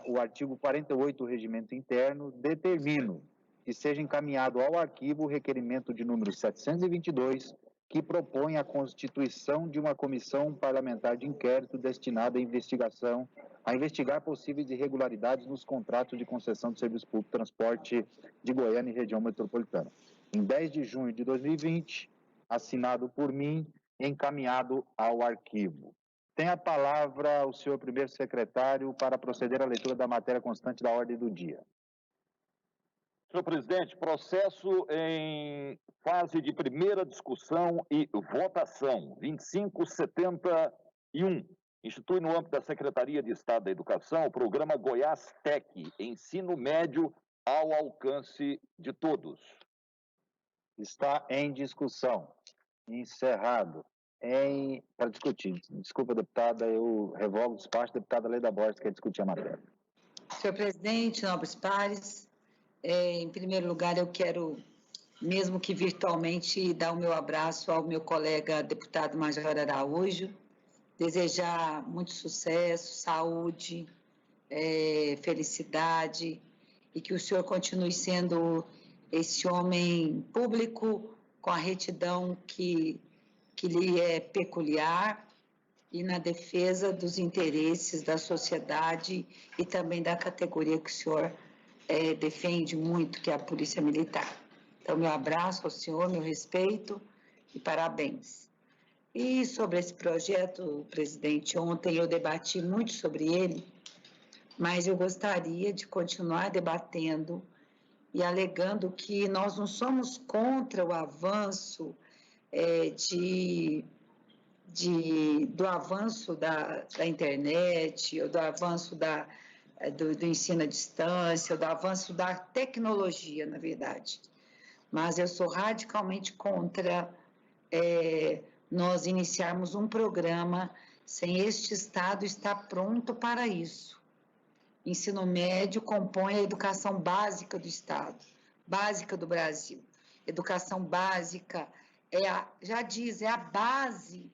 o artigo 48 do Regimento Interno, determino que seja encaminhado ao arquivo o requerimento de número 722, que propõe a constituição de uma comissão parlamentar de inquérito destinada a investigar possíveis irregularidades nos contratos de concessão de serviço público de transporte de Goiânia e região metropolitana. Em 10 de junho de 2020, assinado por mim, encaminhado ao arquivo. Tem a palavra o senhor primeiro secretário para proceder à leitura da matéria constante da ordem do dia. Senhor presidente, processo em fase de primeira discussão e votação, 2571. Institui no âmbito da Secretaria de Estado da Educação o programa Goiás Tec, ensino médio ao alcance de todos. Está em discussão. Encerrado. Para discutir. Desculpa, deputada, eu revogo o despacho. Deputada Leda Borges quer discutir a matéria. Senhor presidente, nobres pares, em primeiro lugar, eu quero, mesmo que virtualmente, dar o meu abraço ao meu colega deputado Major Araújo, desejar muito sucesso, saúde, felicidade, e que o senhor continue sendo esse homem público com a retidão que lhe é peculiar e na defesa dos interesses da sociedade e também da categoria que o senhor defende muito, que é a Polícia Militar. Então, meu abraço ao senhor, meu respeito e parabéns. E sobre esse projeto, presidente, ontem eu debati muito sobre ele, mas eu gostaria de continuar debatendo e alegando que nós não somos contra o avanço do avanço da internet, ou do avanço do ensino à distância, ou do avanço da tecnologia, na verdade. Mas eu sou radicalmente contra nós iniciarmos um programa sem este Estado estar pronto para isso. Ensino médio compõe a educação básica do Estado, básica do Brasil. Educação básica já diz, é a base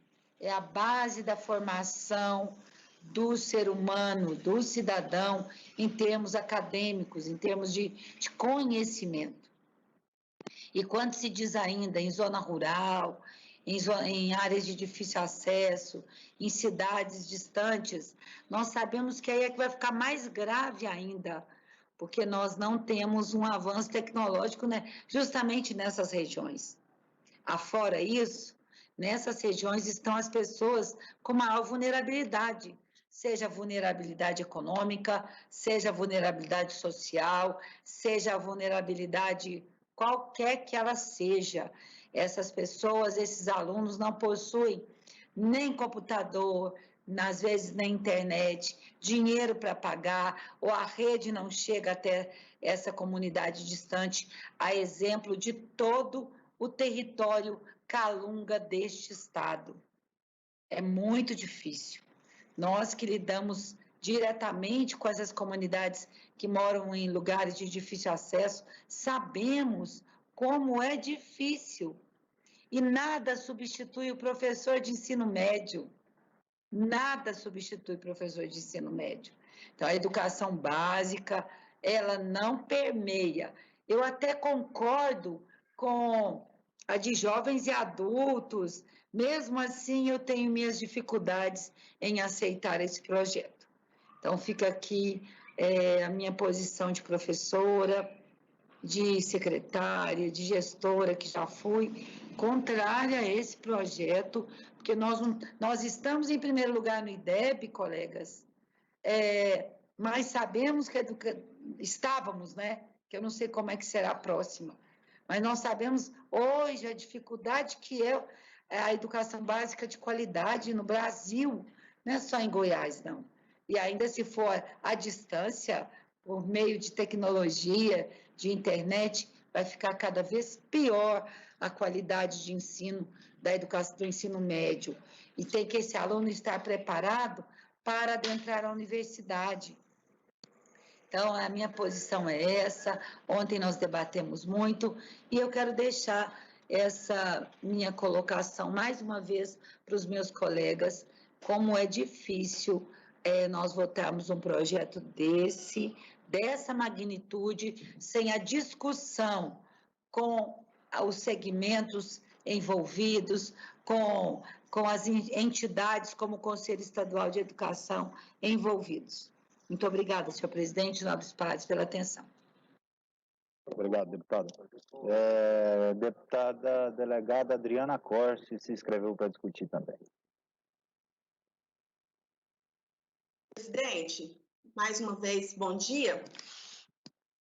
da formação do ser humano, do cidadão, em termos acadêmicos, em termos de conhecimento. E quando se diz ainda em zona rural, em áreas de difícil acesso, em cidades distantes, nós sabemos que aí é que vai ficar mais grave ainda, porque nós não temos um avanço tecnológico, né, justamente nessas regiões. Afora isso, nessas regiões estão as pessoas com maior vulnerabilidade, seja a vulnerabilidade econômica, seja a vulnerabilidade social, seja a vulnerabilidade qualquer que ela seja. Essas pessoas, esses alunos não possuem nem computador, às vezes nem internet, dinheiro para pagar, ou a rede não chega até essa comunidade distante, a exemplo de todo o território calunga deste Estado. É muito difícil. Nós que lidamos diretamente com essas comunidades que moram em lugares de difícil acesso, sabemos como é difícil. E nada substitui o professor de ensino médio. Nada substitui o professor de ensino médio. Então, a educação básica, ela não permeia. Eu até concordo com a de jovens e adultos, mesmo assim eu tenho minhas dificuldades em aceitar esse projeto. Então, fica aqui a minha posição de professora, de secretária, de gestora, que já fui, contrária a esse projeto, porque nós estamos em primeiro lugar no IDEB, colegas, mas sabemos que estávamos, né? Que eu não sei como é que será a próxima, mas nós sabemos hoje a dificuldade que é a educação básica de qualidade no Brasil, não é só em Goiás, não. E ainda se for à distância, por meio de tecnologia, de internet, vai ficar cada vez pior a qualidade de ensino da educação do ensino médio. E tem que esse aluno estar preparado para adentrar a universidade. Então, a minha posição é essa. Ontem nós debatemos muito e eu quero deixar essa minha colocação mais uma vez para os meus colegas, como é difícil nós votarmos um projeto dessa magnitude, sem a discussão com os segmentos envolvidos, com as entidades como o Conselho Estadual de Educação envolvidos. Muito obrigada, senhor presidente, nobres pares, pela atenção. Obrigado, deputada. Deputada delegada Adriana Corse se inscreveu para discutir também. Presidente, mais uma vez, bom dia.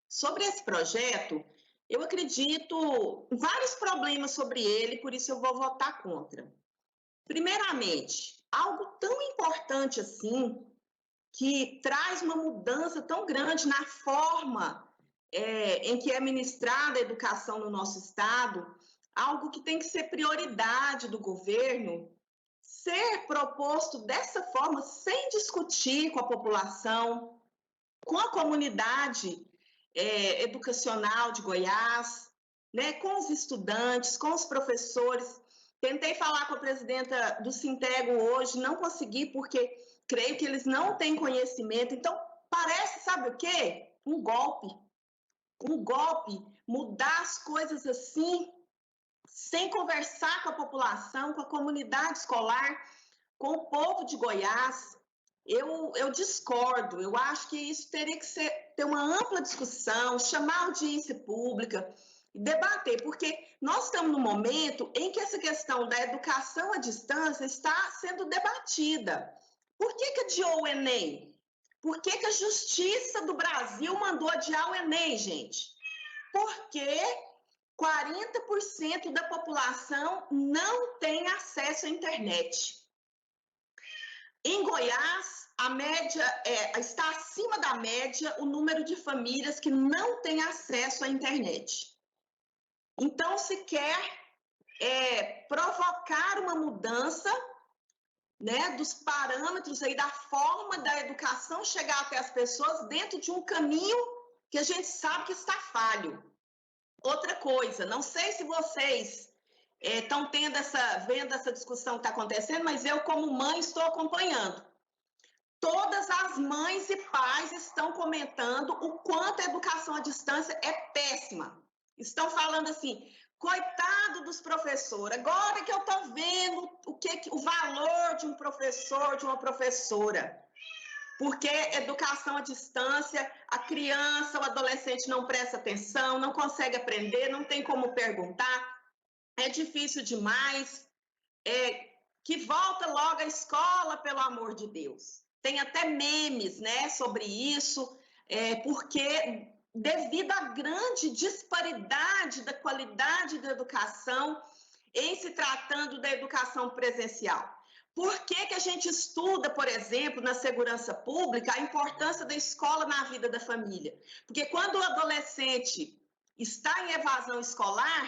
Sobre esse projeto, eu acredito em vários problemas sobre ele, por isso eu vou votar contra. Primeiramente, algo tão importante assim, que traz uma mudança tão grande na forma em que é ministrada a educação no nosso Estado, algo que tem que ser prioridade do governo, ser proposto dessa forma, sem discutir com a população, com a comunidade educacional de Goiás, né, com os estudantes, com os professores. Tentei falar com a presidenta do Sintego hoje, não consegui, porque creio que eles não têm conhecimento. Então, parece, sabe o quê? Um golpe. Um golpe, mudar as coisas assim, sem conversar com a população, com a comunidade escolar, com o povo de Goiás. Eu discordo, eu acho que isso teria que ter uma ampla discussão, chamar audiência pública e debater, porque nós estamos num momento em que essa questão da educação à distância está sendo debatida. Por que adiou o Enem? Por que a Justiça do Brasil mandou adiar o Enem, gente? porque 40% da população não tem acesso à internet. Em Goiás, a média está acima da média o número de famílias que não têm acesso à internet. Então, se quer provocar uma mudança, né, dos parâmetros aí da forma da educação chegar até as pessoas dentro de um caminho que a gente sabe que está falho. Outra coisa, não sei se vocês estão vendo essa discussão que está acontecendo, mas eu, como mãe, estou acompanhando. Todas as mães e pais estão comentando o quanto a educação à distância é péssima. Estão falando assim, coitado dos professores, agora que eu estou vendo o valor de um professor, de uma professora. Porque educação à distância, a criança, o adolescente não presta atenção, não consegue aprender, não tem como perguntar, é difícil demais, que volta logo à escola, pelo amor de Deus. Tem até memes, né, sobre isso, porque devido à grande disparidade da qualidade da educação em se tratando da educação presencial. Por que a gente estuda, por exemplo, na segurança pública, a importância da escola na vida da família? Porque quando o adolescente está em evasão escolar,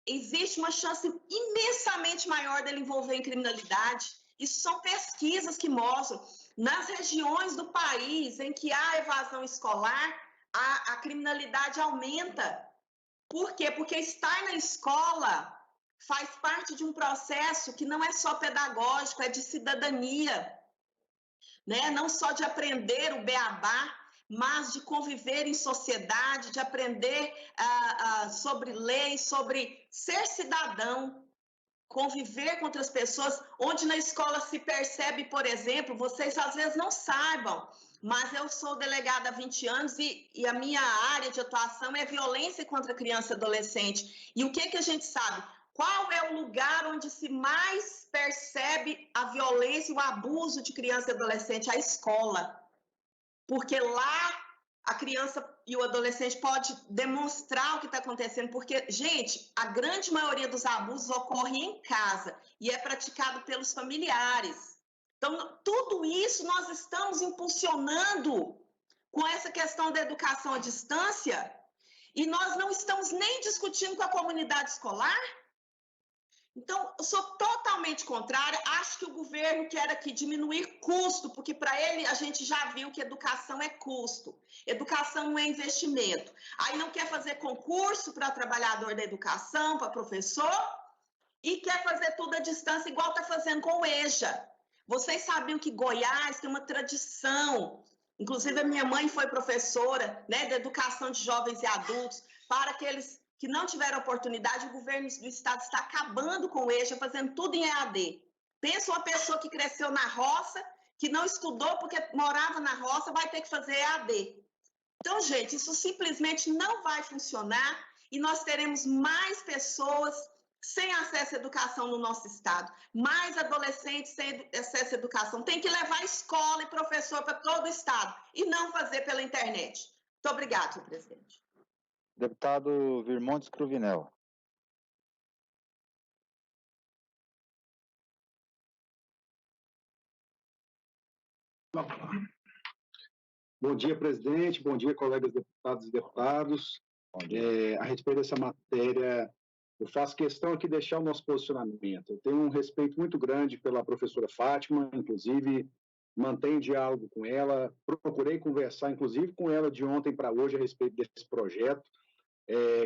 existe uma chance imensamente maior dele envolver em criminalidade. Isso são pesquisas que mostram. Nas regiões do país em que há evasão escolar, a criminalidade aumenta. Por quê? Porque estar na escola faz parte de um processo que não é só pedagógico, é de cidadania, né? Não só de aprender o beabá, mas de conviver em sociedade, de aprender sobre leis, sobre ser cidadão, conviver com outras pessoas, onde na escola se percebe, por exemplo, vocês às vezes não saibam, mas eu sou delegada há 20 anos e a minha área de atuação é violência contra criança e adolescente. E o que a gente sabe? Qual é o lugar onde se mais percebe a violência e o abuso de criança e adolescente? A escola. Porque lá a criança e o adolescente pode demonstrar o que está acontecendo, porque, gente, a grande maioria dos abusos ocorre em casa e é praticado pelos familiares. Então, tudo isso nós estamos impulsionando com essa questão da educação à distância e nós não estamos nem discutindo com a comunidade escolar. Então, eu sou totalmente contrária, acho que o governo quer aqui diminuir custo, porque para ele a gente já viu que educação é custo, educação não é investimento. Aí não quer fazer concurso para trabalhador da educação, para professor, e quer fazer tudo à distância, igual está fazendo com o EJA. Vocês sabiam que Goiás tem uma tradição, inclusive a minha mãe foi professora, né, da educação de jovens e adultos, para aqueles que não tiveram oportunidade, o governo do estado está acabando com o EJA, fazendo tudo em EAD. Pensa uma pessoa que cresceu na roça, que não estudou porque morava na roça, vai ter que fazer EAD. Então, gente, isso simplesmente não vai funcionar e nós teremos mais pessoas sem acesso à educação no nosso estado, mais adolescentes sem acesso à educação. Tem que levar escola e professor para todo o estado e não fazer pela internet. Muito obrigada, senhor presidente. Deputado Virmontes Cruvinel. Bom dia, presidente. Bom dia, colegas deputados e deputados. A respeito dessa matéria, eu faço questão aqui de deixar o nosso posicionamento. Eu tenho um respeito muito grande pela professora Fátima, inclusive mantenho diálogo com ela, procurei conversar, inclusive, com ela de ontem para hoje a respeito desse projeto.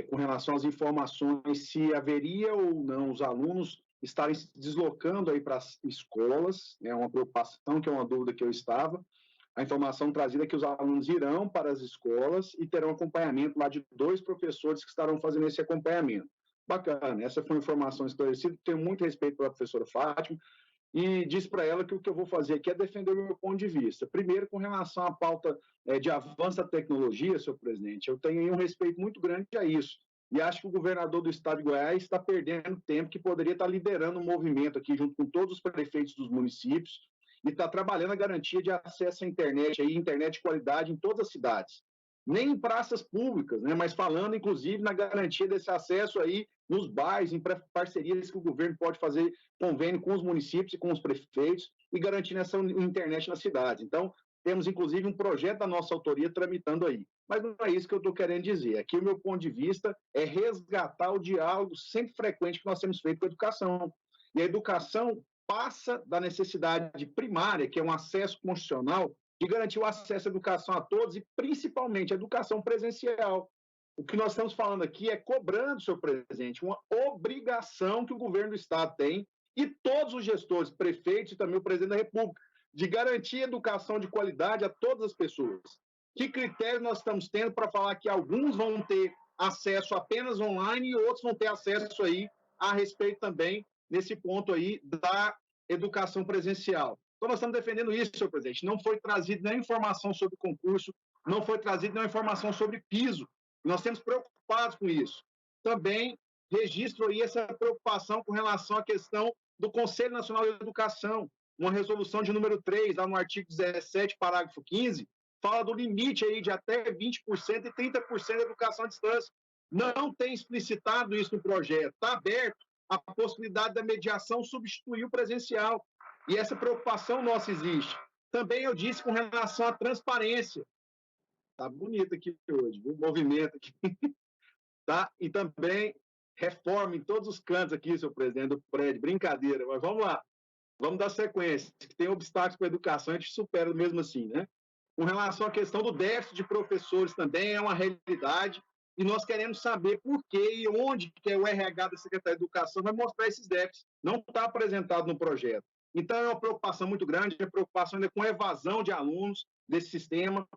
Com relação às informações, se haveria ou não os alunos estarem se deslocando aí para as escolas, é uma preocupação, que é uma dúvida que eu estava. A informação trazida é que os alunos irão para as escolas e terão acompanhamento lá de 2 professores que estarão fazendo esse acompanhamento. Bacana, essa foi uma informação esclarecida, tenho muito respeito pela professora Fátima, e disse para ela que o que eu vou fazer aqui é defender o meu ponto de vista. Primeiro, com relação à pauta de avanço da tecnologia, senhor presidente, eu tenho um respeito muito grande a isso. E acho que o governador do estado de Goiás está perdendo tempo, que poderia estar liderando um movimento aqui, junto com todos os prefeitos dos municípios, e está trabalhando a garantia de acesso à internet, internet de qualidade em todas as cidades. nem em praças públicas, né, mas falando, inclusive, na garantia desse acesso aí nos bairros, em parcerias que o governo pode fazer convênio com os municípios e com os prefeitos e garantindo essa internet nas cidades. Então, temos, inclusive, um projeto da nossa autoria tramitando aí. Mas não é isso que eu estou querendo dizer. Aqui, o meu ponto de vista é resgatar o diálogo sempre frequente que nós temos feito com a educação. E a educação passa da necessidade primária, que é um acesso constitucional, de garantir o acesso à educação a todos e, principalmente, a educação presencial. O que nós estamos falando aqui é cobrando, senhor presidente, uma obrigação que o governo do Estado tem e todos os gestores, prefeitos e também o presidente da República, de garantir educação de qualidade a todas as pessoas. Que critério nós estamos tendo para falar que alguns vão ter acesso apenas online e outros vão ter acesso aí a respeito também, nesse ponto aí, da educação presencial? Então, nós estamos defendendo isso, senhor presidente. Não foi trazido nenhuma informação sobre concurso, não foi trazido nenhuma informação sobre piso. Nós temos preocupados com isso. Também registro aí essa preocupação com relação à questão do Conselho Nacional de Educação. Uma resolução de número 3, lá no artigo 17, parágrafo 15, fala do limite aí de até 20% e 30% de educação à distância. Não tem explicitado isso no projeto. Está aberto a possibilidade da mediação substituir o presencial. E essa preocupação nossa existe. Também eu disse com relação à transparência. Está bonito aqui hoje, o movimento aqui. Tá? E também reforma em todos os cantos aqui, senhor presidente, do prédio. Brincadeira, mas vamos lá. Vamos dar sequência. Tem obstáculos para a educação, a gente supera mesmo assim, né? Com relação à questão do déficit de professores também, é uma realidade, e nós queremos saber por que e onde que o RH da Secretaria de Educação vai mostrar esses déficits. Não está apresentado no projeto. Então, é uma preocupação muito grande, é preocupação ainda com evasão de alunos desse sistema.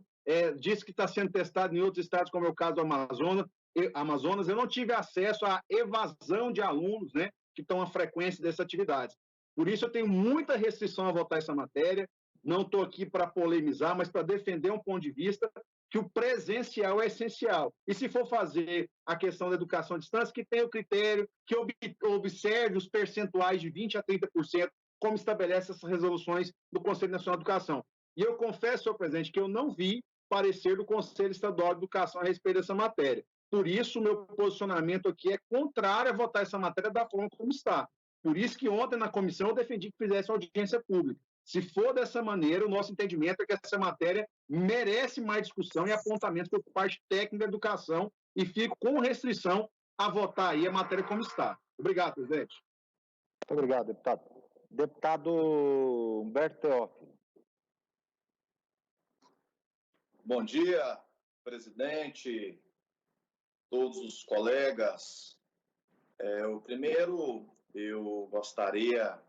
Diz que está sendo testado em outros estados, como é o caso do Amazonas. Eu não tive acesso à evasão de alunos, né, que estão à frequência dessas atividades. Por isso, eu tenho muita restrição a votar essa matéria. Não estou aqui para polemizar, mas para defender um ponto de vista que o presencial é essencial. E se for fazer a questão da educação à distância, que tenha o critério, que observe os percentuais de 20% a 30%, como estabelece essas resoluções do Conselho Nacional de Educação. E eu confesso, senhor presidente, que eu não vi parecer do Conselho Estadual de Educação a respeito dessa matéria. Por isso, o meu posicionamento aqui é contrário a votar essa matéria da forma como está. Por isso que ontem, na comissão, eu defendi que fizesse audiência pública. Se for dessa maneira, o nosso entendimento é que essa matéria merece mais discussão e apontamento por parte técnica da educação e fico com restrição a votar aí a matéria como está. Obrigado, presidente. Muito obrigado, deputado. Deputado Humberto Teófilo. Bom dia, presidente, todos os colegas. Primeiro, eu gostaria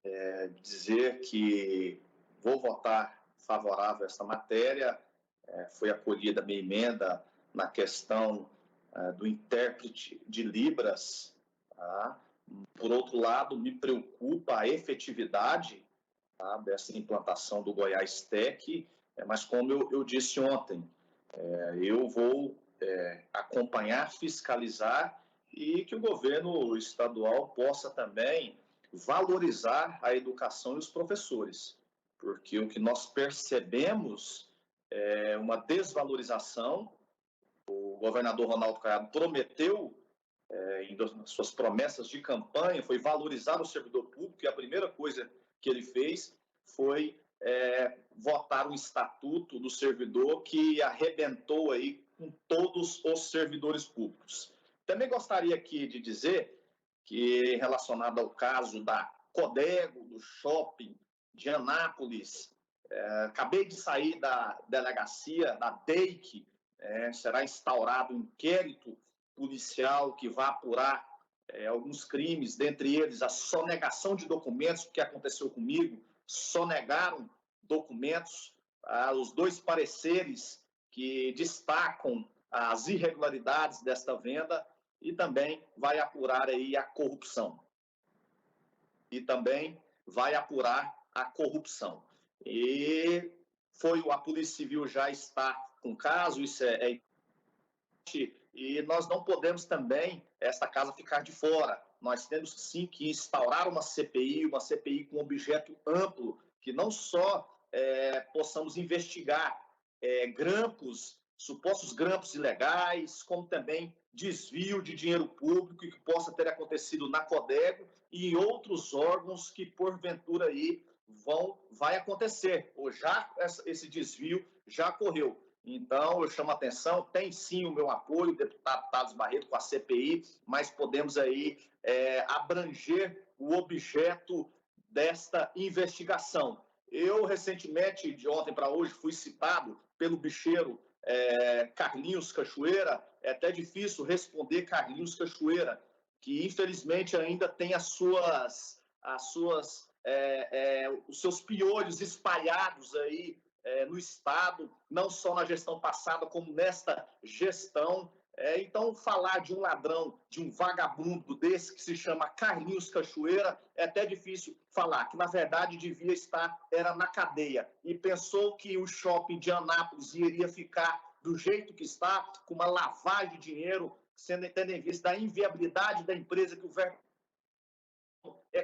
de dizer que vou votar favorável a essa matéria. Foi acolhida a minha emenda na questão do intérprete de Libras. Tá? Por outro lado, me preocupa a efetividade, tá, dessa implantação do Goiás Tech, mas como eu disse ontem, eu vou acompanhar, fiscalizar e que o governo estadual possa também valorizar a educação e os professores, porque o que nós percebemos é uma desvalorização. O governador Ronaldo Caiado prometeu, em suas promessas de campanha, foi valorizar o servidor público, e a primeira coisa que ele fez foi votar um estatuto do servidor que arrebentou aí com todos os servidores públicos. Também gostaria aqui de dizer que, relacionado ao caso da Codego, do shopping de Anápolis, acabei de sair da delegacia, da DEIC, será instaurado um inquérito policial que vai apurar alguns crimes, dentre eles a sonegação de documentos, que aconteceu comigo, sonegaram documentos, os 2 pareceres que destacam as irregularidades desta venda, e também vai apurar aí a corrupção. E a Polícia Civil já está com o caso, isso e nós não podemos também, esta casa, ficar de fora. Nós temos sim que instaurar uma CPI com objeto amplo, que não só possamos investigar grampos supostos grampos ilegais, como também desvio de dinheiro público que possa ter acontecido na Codego e em outros órgãos que, porventura, aí vai acontecer, ou já esse desvio já ocorreu. Então, eu chamo a atenção, tem sim o meu apoio, o deputado Thales Barreto, com a CPI, mas podemos aí abranger o objeto desta investigação. Eu, recentemente, de ontem para hoje, fui citado pelo bicheiro Carlinhos Cachoeira. É até difícil responder Carlinhos Cachoeira, que infelizmente ainda tem os seus piolhos espalhados aí no Estado, não só na gestão passada, como nesta gestão. Então, falar de um ladrão, de um vagabundo desse que se chama Carlinhos Cachoeira, é até difícil falar, que na verdade devia estar, era na cadeia, e pensou que o shopping de Anápolis iria ficar do jeito que está, com uma lavagem de dinheiro, tendo em vista a inviabilidade da empresa que o verbo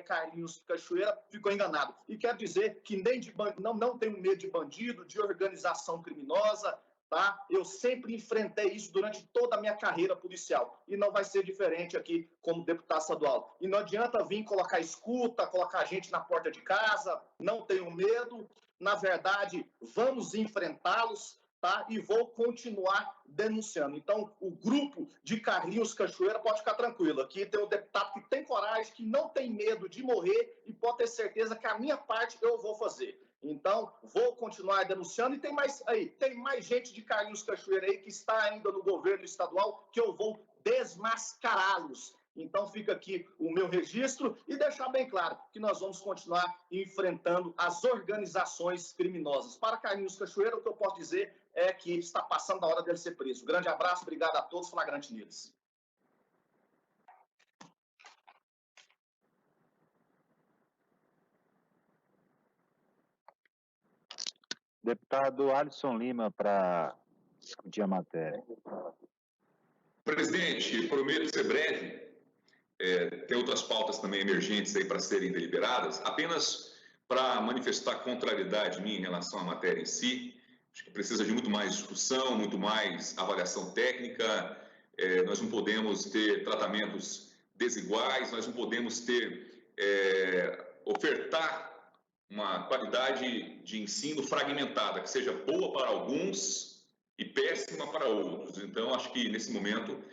Carlinhos Cachoeira, ficou enganado. E quero dizer que nem não tenho medo de bandido, de organização criminosa, tá? Eu sempre enfrentei isso durante toda a minha carreira policial. E não vai ser diferente aqui como deputado estadual. E não adianta vir colocar escuta, colocar gente na porta de casa, não tenho medo. Na verdade, vamos enfrentá-los, tá? E vou continuar denunciando. Então, o grupo de Carlinhos Cachoeira pode ficar tranquilo. Aqui tem um deputado que tem coragem, que não tem medo de morrer e pode ter certeza que a minha parte eu vou fazer. Então, vou continuar denunciando. E tem mais gente de Carlinhos Cachoeira aí que está ainda no governo estadual que eu vou desmascará-los. Então, fica aqui o meu registro e deixar bem claro que nós vamos continuar enfrentando as organizações criminosas. Para Carlinhos Cachoeira, o que eu posso dizer é que está passando a hora dele ser preso. Grande abraço, obrigado a todos, flagrante neles. Deputado Alisson Lima, para discutir a matéria. Presidente, prometo ser breve. Tem outras pautas também emergentes aí para serem deliberadas. Apenas para manifestar contrariedade minha em relação à matéria em si. Acho que precisa de muito mais discussão, muito mais avaliação técnica. Nós não podemos ter tratamentos desiguais, nós não podemos ofertar uma qualidade de ensino fragmentada, que seja boa para alguns e péssima para outros. Então, acho que nesse momento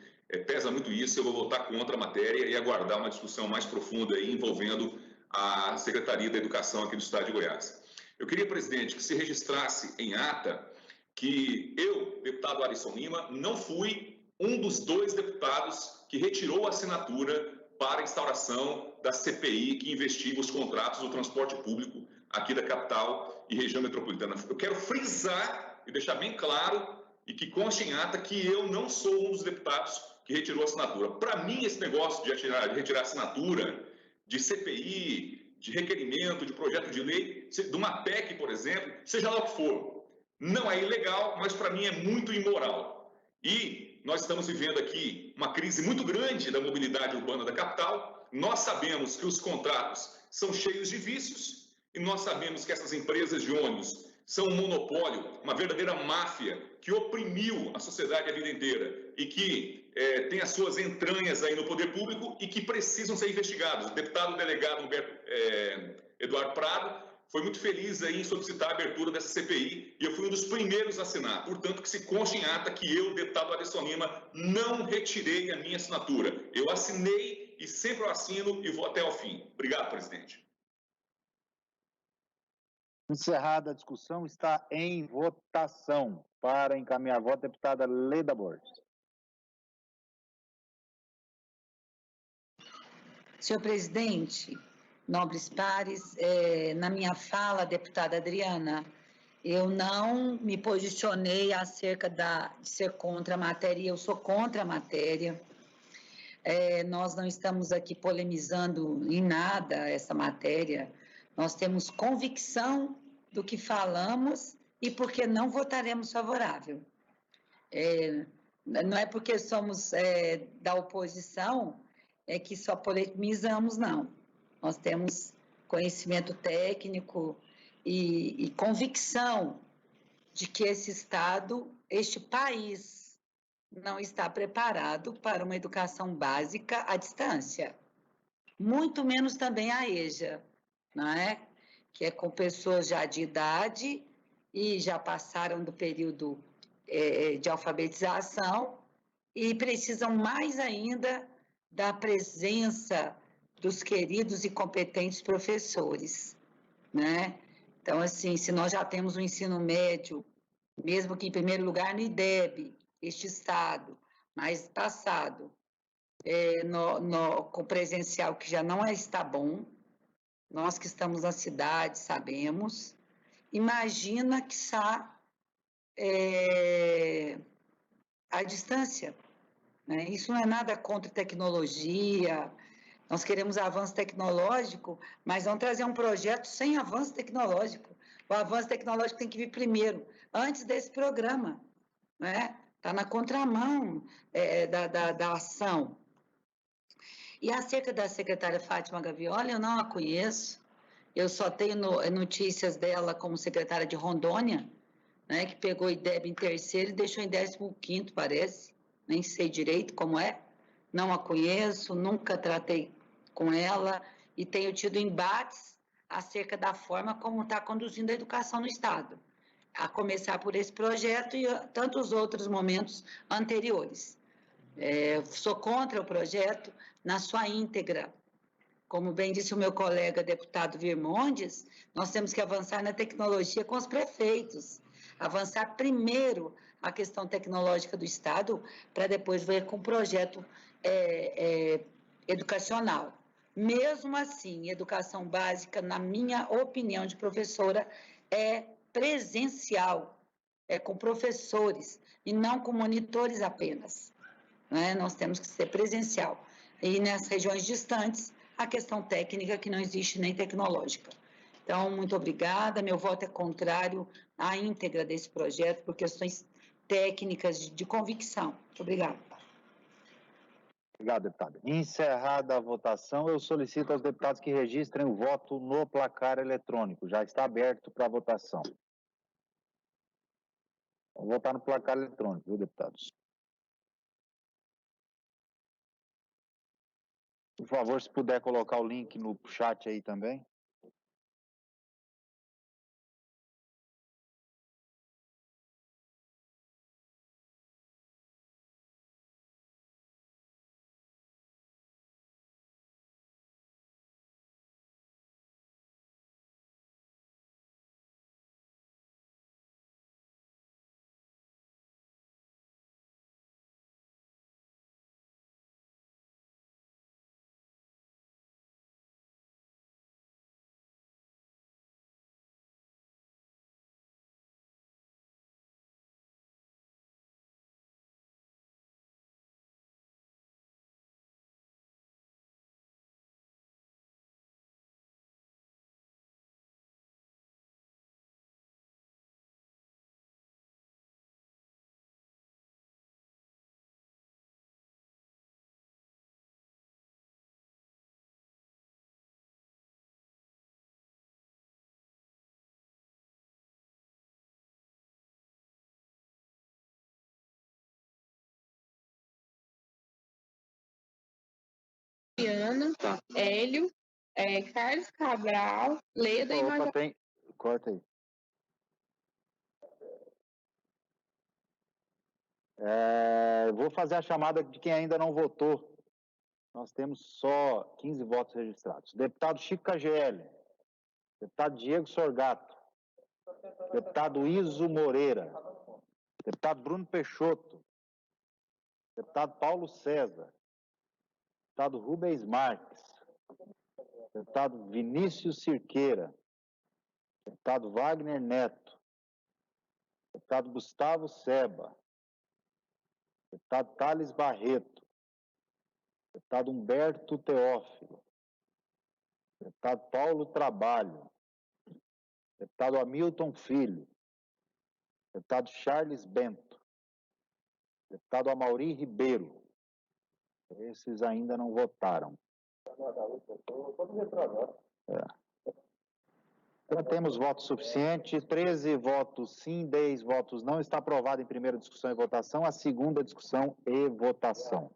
pesa muito isso. Eu vou votar contra a matéria e aguardar uma discussão mais profunda aí, envolvendo a Secretaria da Educação aqui do Estado de Goiás. Eu queria, presidente, que se registrasse em ata que eu, deputado Alisson Lima, não fui um dos 2 deputados que retirou a assinatura para a instauração da CPI que investiga os contratos do transporte público aqui da capital e região metropolitana. Eu quero frisar e deixar bem claro e que conste em ata que eu não sou um dos deputados que retirou a assinatura. Para mim, esse negócio de retirar assinatura de CPI, de requerimento, de projeto de lei, de uma PEC, por exemplo, seja lá o que for, não é ilegal, mas para mim é muito imoral. E nós estamos vivendo aqui uma crise muito grande da mobilidade urbana da capital. Nós sabemos que os contratos são cheios de vícios e nós sabemos que essas empresas de ônibus são um monopólio, uma verdadeira máfia que oprimiu a sociedade a vida inteira e que tem as suas entranhas aí no poder público e que precisam ser investigados. O deputado delegado Eduardo Prado foi muito feliz aí em solicitar a abertura dessa CPI e eu fui um dos primeiros a assinar. Portanto, que se conste em ata que eu, deputado Alisson Lima, não retirei a minha assinatura. Eu assinei e sempre eu assino e vou até ao fim. Obrigado, presidente. Encerrada a discussão, está em votação. Para encaminhar a voto, deputada Leda Borges. Senhor presidente, nobres pares, na minha fala, deputada Adriana, eu não me posicionei acerca de ser contra a matéria, eu sou contra a matéria. Nós não estamos aqui polemizando em nada essa matéria, nós temos convicção do que falamos e porque não votaremos favorável. Não é porque somos da oposição que só polemizamos, não. Nós temos conhecimento técnico e convicção de que esse Estado este país não está preparado para uma educação básica à distância, muito menos também a EJA, não é? Que é com pessoas já de idade e já passaram do período de alfabetização e precisam mais ainda da presença dos queridos e competentes professores, né? Então, assim, se nós já temos um ensino médio, mesmo que em primeiro lugar no IDEB, este estado, mas passado, com presencial que já não está bom, nós que estamos na cidade sabemos, imagina que está à distância, né? Isso não é nada contra tecnologia, nós queremos avanço tecnológico, mas vamos trazer um projeto sem avanço tecnológico. O avanço tecnológico tem que vir primeiro, antes desse programa, né? Está na contramão da ação. E acerca da secretária Fátima Gavioli, eu não a conheço, eu só tenho notícias dela como secretária de Rondônia, né, que pegou o IDEB em terceiro e deixou em 15º, parece, nem sei direito como é, não a conheço, nunca tratei com ela e tenho tido embates acerca da forma como está conduzindo a educação no Estado, a começar por esse projeto e tantos outros momentos anteriores. Sou contra o projeto na sua íntegra. Como bem disse o meu colega deputado Virmondes, nós temos que avançar na tecnologia com os prefeitos, avançar primeiro a questão tecnológica do Estado, para depois ver com o projeto educacional. Mesmo assim, educação básica, na minha opinião de professora, é presencial, é com professores e não com monitores apenas, né? Nós temos que ser presencial. E nas regiões distantes, a questão técnica que não existe nem tecnológica. Então, muito obrigada. Meu voto é contrário à íntegra desse projeto por questões técnicas de convicção. Muito obrigada. Obrigado, deputado. Encerrada a votação, eu solicito aos deputados que registrem o voto no placar eletrônico. Já está aberto para votação. Vou votar no placar eletrônico, viu, deputados? Por favor, se puder colocar o link no chat aí também. Ana, Hélio, Carlos Cabral, Leda e Major. Corta aí. Vou fazer a chamada de quem ainda não votou. Nós temos só 15 votos registrados. Deputado Chico KGL, deputado Diego Sorgato, deputado Iso Moreira, deputado Bruno Peixoto, deputado Paulo César, deputado Rubens Marques, deputado Vinícius Cirqueira, deputado Wagner Neto, deputado Gustavo Seba, deputado Thales Barreto, deputado Humberto Teófilo, deputado Paulo Trabalho, deputado Hamilton Filho, deputado Charles Bento, deputado Amaury Ribeiro. Esses ainda não votaram. Já temos voto suficiente, 13 votos sim, 10 votos não. Está aprovado em primeira discussão e votação, a segunda discussão e votação.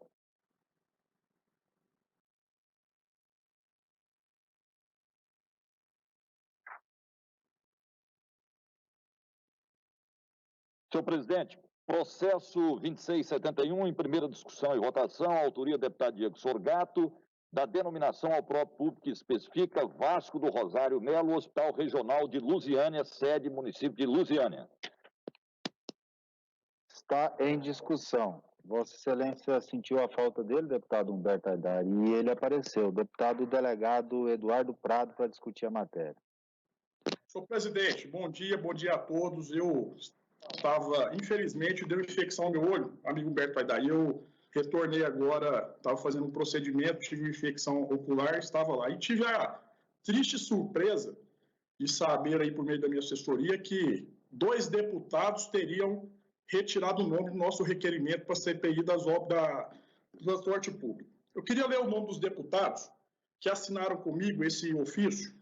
Senhor presidente, processo 2671, em primeira discussão e votação, autoria do deputado Diego Sorgato, da denominação ao próprio público que especifica Vasco do Rosário Melo, Hospital Regional de Lusiânia, sede município de Lusiânia. Está em discussão. Vossa Excelência sentiu a falta dele, deputado Humberto Haddad, e ele apareceu. Deputado delegado Eduardo Prado, para discutir a matéria. Senhor presidente, bom dia a todos. Eu estava, infelizmente, deu infecção no meu olho, amigo Humberto Haddad. Eu retornei agora, estava fazendo um procedimento, tive uma infecção ocular, estava lá. E tive a triste surpresa de saber aí por meio da minha assessoria que 2 deputados teriam retirado o nome do nosso requerimento para a CPI das obras do transporte público. Eu queria ler o nome dos deputados que assinaram comigo esse ofício.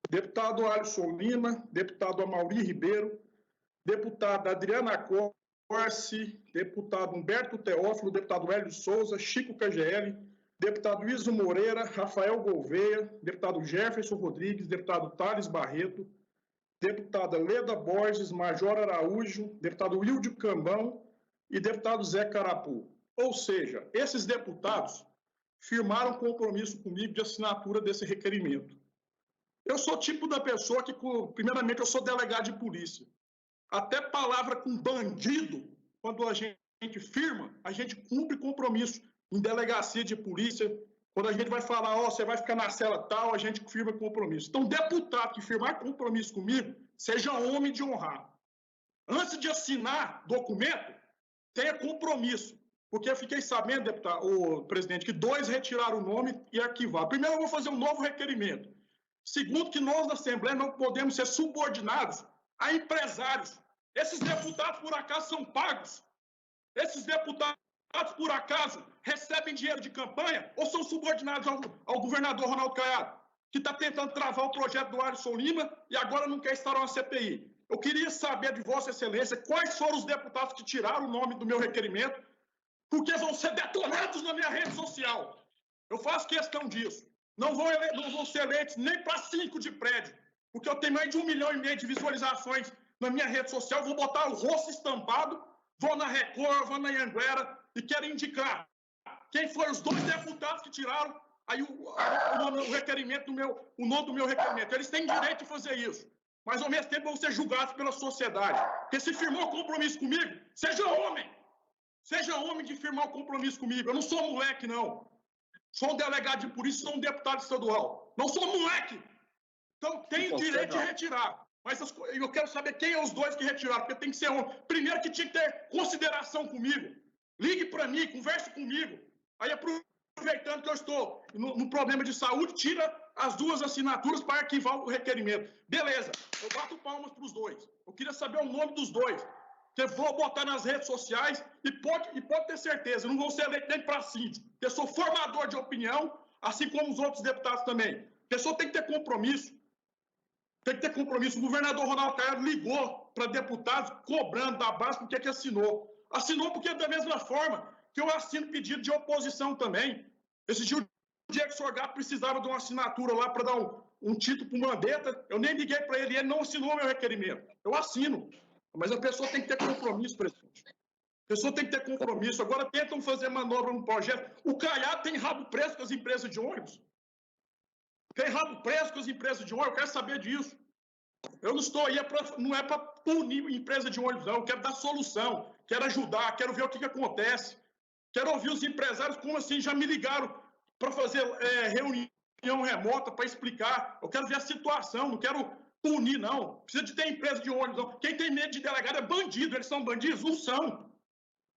Deputado Alisson Lima, deputado Amaury Ribeiro, deputada Adriana Corsi, deputado Humberto Teófilo, deputado Hélio Souza, Chico KGL, deputado Iso Moreira, Rafael Gouveia, deputado Jefferson Rodrigues, deputado Thales Barreto, deputada Leda Borges, Major Araújo, deputado Wilde Cambão e deputado Zé Carapu. Ou seja, esses deputados firmaram compromisso comigo de assinatura desse requerimento. Eu sou tipo da pessoa que, primeiramente, eu sou delegado de polícia. Até palavra com bandido, quando a gente firma, a gente cumpre compromisso em delegacia de polícia. Quando a gente vai falar, ó, você vai ficar na cela tal, a gente firma compromisso. Então, deputado que firmar compromisso comigo, seja homem de honrar. Antes de assinar documento, tenha compromisso. Porque eu fiquei sabendo, deputado, o presidente, que 2 retiraram o nome e arquivaram. Primeiro, eu vou fazer um novo requerimento. Segundo, que nós, na Assembleia, não podemos ser subordinados a empresários. Esses deputados, por acaso, são pagos? Esses deputados, por acaso, recebem dinheiro de campanha ou são subordinados ao governador Ronaldo Caiado, que está tentando travar o projeto do Alisson Lima e agora não quer instaurar uma CPI? Eu queria saber de Vossa Excelência quais foram os deputados que tiraram o nome do meu requerimento, porque vão ser detonados na minha rede social. Eu faço questão disso. Não vão ser eleitos nem para 5 de prédio, porque eu tenho mais de 1,5 milhão de visualizações na minha rede social, vou botar o rosto estampado, vou na Record, vou na Anhanguera e quero indicar quem foram os 2 deputados que tiraram aí o requerimento o nome do meu requerimento. Eles têm direito de fazer isso, mas ao mesmo tempo vão ser julgados pela sociedade. Porque se firmou compromisso comigo, seja homem de firmar um compromisso comigo. Eu não sou moleque, não. Sou um delegado de polícia, sou um deputado estadual. Não sou moleque. Então, tenho direito de retirar. Mas eu quero saber quem é os 2 que retiraram, porque tem que ser homem. Primeiro que tinha que ter consideração comigo. Ligue para mim, converse comigo. Aí, aproveitando que eu estou no problema de saúde, tira as 2 assinaturas para arquivar o requerimento. Beleza, eu bato palmas para os 2. Eu queria saber o nome dos 2. Que eu vou botar nas redes sociais e pode ter certeza, não vou ser eleito nem para síndico. Eu sou formador de opinião, assim como os outros deputados também. A pessoa tem que ter compromisso. Tem que ter compromisso. O governador Ronaldo Caiado ligou para deputados cobrando da base porque que assinou. Assinou porque da mesma forma que eu assino pedido de oposição também. Esse dia o Diego Sorgato precisava de uma assinatura lá para dar um título para o Mandetta. Eu nem liguei para ele, ele não assinou meu requerimento. Eu assino. Mas a pessoa tem que ter compromisso, presidente. A pessoa tem que ter compromisso. Agora tentam fazer manobra no projeto. O Caiado tem rabo preso com as empresas de ônibus. Tem rabo preso com as empresas de ônibus. Eu quero saber disso. Eu não estou aí, não é para punir empresa de ônibus, não. Eu quero dar solução. Quero ajudar. Quero ver o que acontece. Quero ouvir os empresários, como assim, já me ligaram para fazer reunião remota, para explicar. Eu quero ver a situação. Não quero punir, não. Precisa de ter empresa de ônibus, não. Quem tem medo de delegado é bandido. Eles são bandidos? Não são.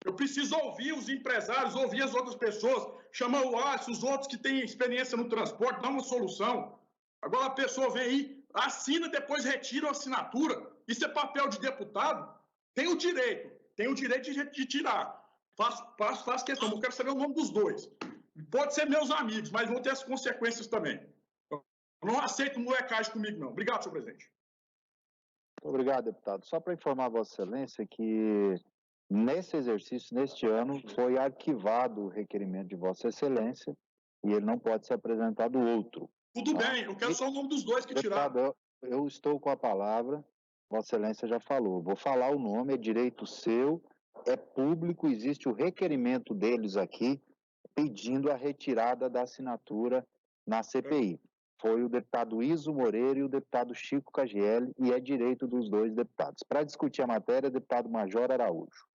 Eu preciso ouvir os empresários, ouvir as outras pessoas, chamar o Alisson, os outros que têm experiência no transporte, dar uma solução. Agora a pessoa vem aí, assina, depois retira a assinatura. Isso é papel de deputado? Tem o direito de tirar. Faço questão, eu quero saber o nome dos 2. Pode ser meus amigos, mas vão ter as consequências também. Eu não aceito molecagem comigo, não. Obrigado, senhor presidente. Muito obrigado, deputado. Só para informar a Vossa Excelência que nesse exercício, neste ano, foi arquivado o requerimento de Vossa Excelência e ele não pode ser apresentado outro. Tudo bem, eu quero só o nome dos dois que tiraram. Deputado, eu estou com a palavra, Vossa Excelência já falou. Vou falar o nome, é direito seu, é público, existe o requerimento deles aqui pedindo a retirada da assinatura na CPI. Foi o deputado Iso Moreira e o deputado Chico Cagielli, e é direito dos dois deputados. Para discutir a matéria, deputado Major Araújo.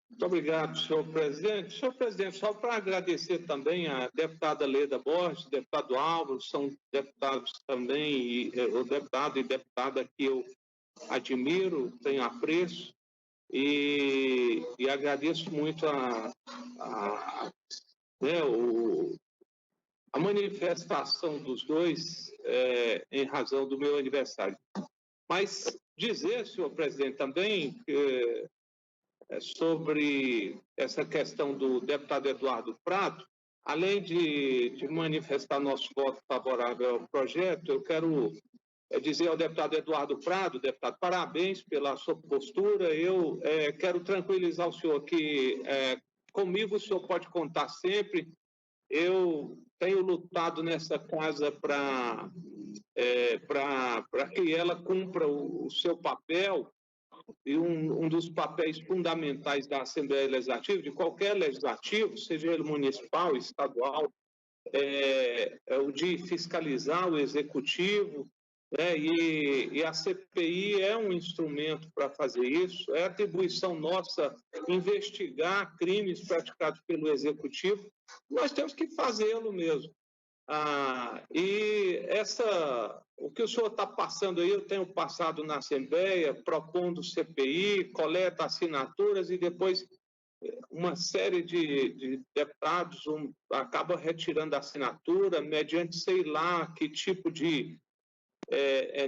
Muito obrigado, senhor presidente. Senhor presidente, só para agradecer também a deputada Leda Borges, deputado Álvaro, são deputados também, o deputado e deputada que eu admiro, tenho apreço, e agradeço muito a manifestação dos dois em razão do meu aniversário. Mas dizer, senhor presidente, também sobre essa questão do deputado Eduardo Prado, além de manifestar nosso voto favorável ao projeto, eu quero dizer ao deputado Eduardo Prado, deputado, parabéns pela sua postura. Eu quero tranquilizar o senhor que comigo o senhor pode contar sempre. Eu tenho lutado nessa casa para que ela cumpra o seu papel, e um dos papéis fundamentais da Assembleia Legislativa, de qualquer legislativo, seja ele municipal, estadual, é o de fiscalizar o executivo, né? E a CPI é um instrumento para fazer isso, é atribuição nossa investigar crimes praticados pelo executivo, nós temos que fazê-lo mesmo. O que o senhor está passando aí, eu tenho passado na Assembleia, propondo CPI, coleta assinaturas e depois uma série de deputados acaba retirando a assinatura mediante sei lá que tipo de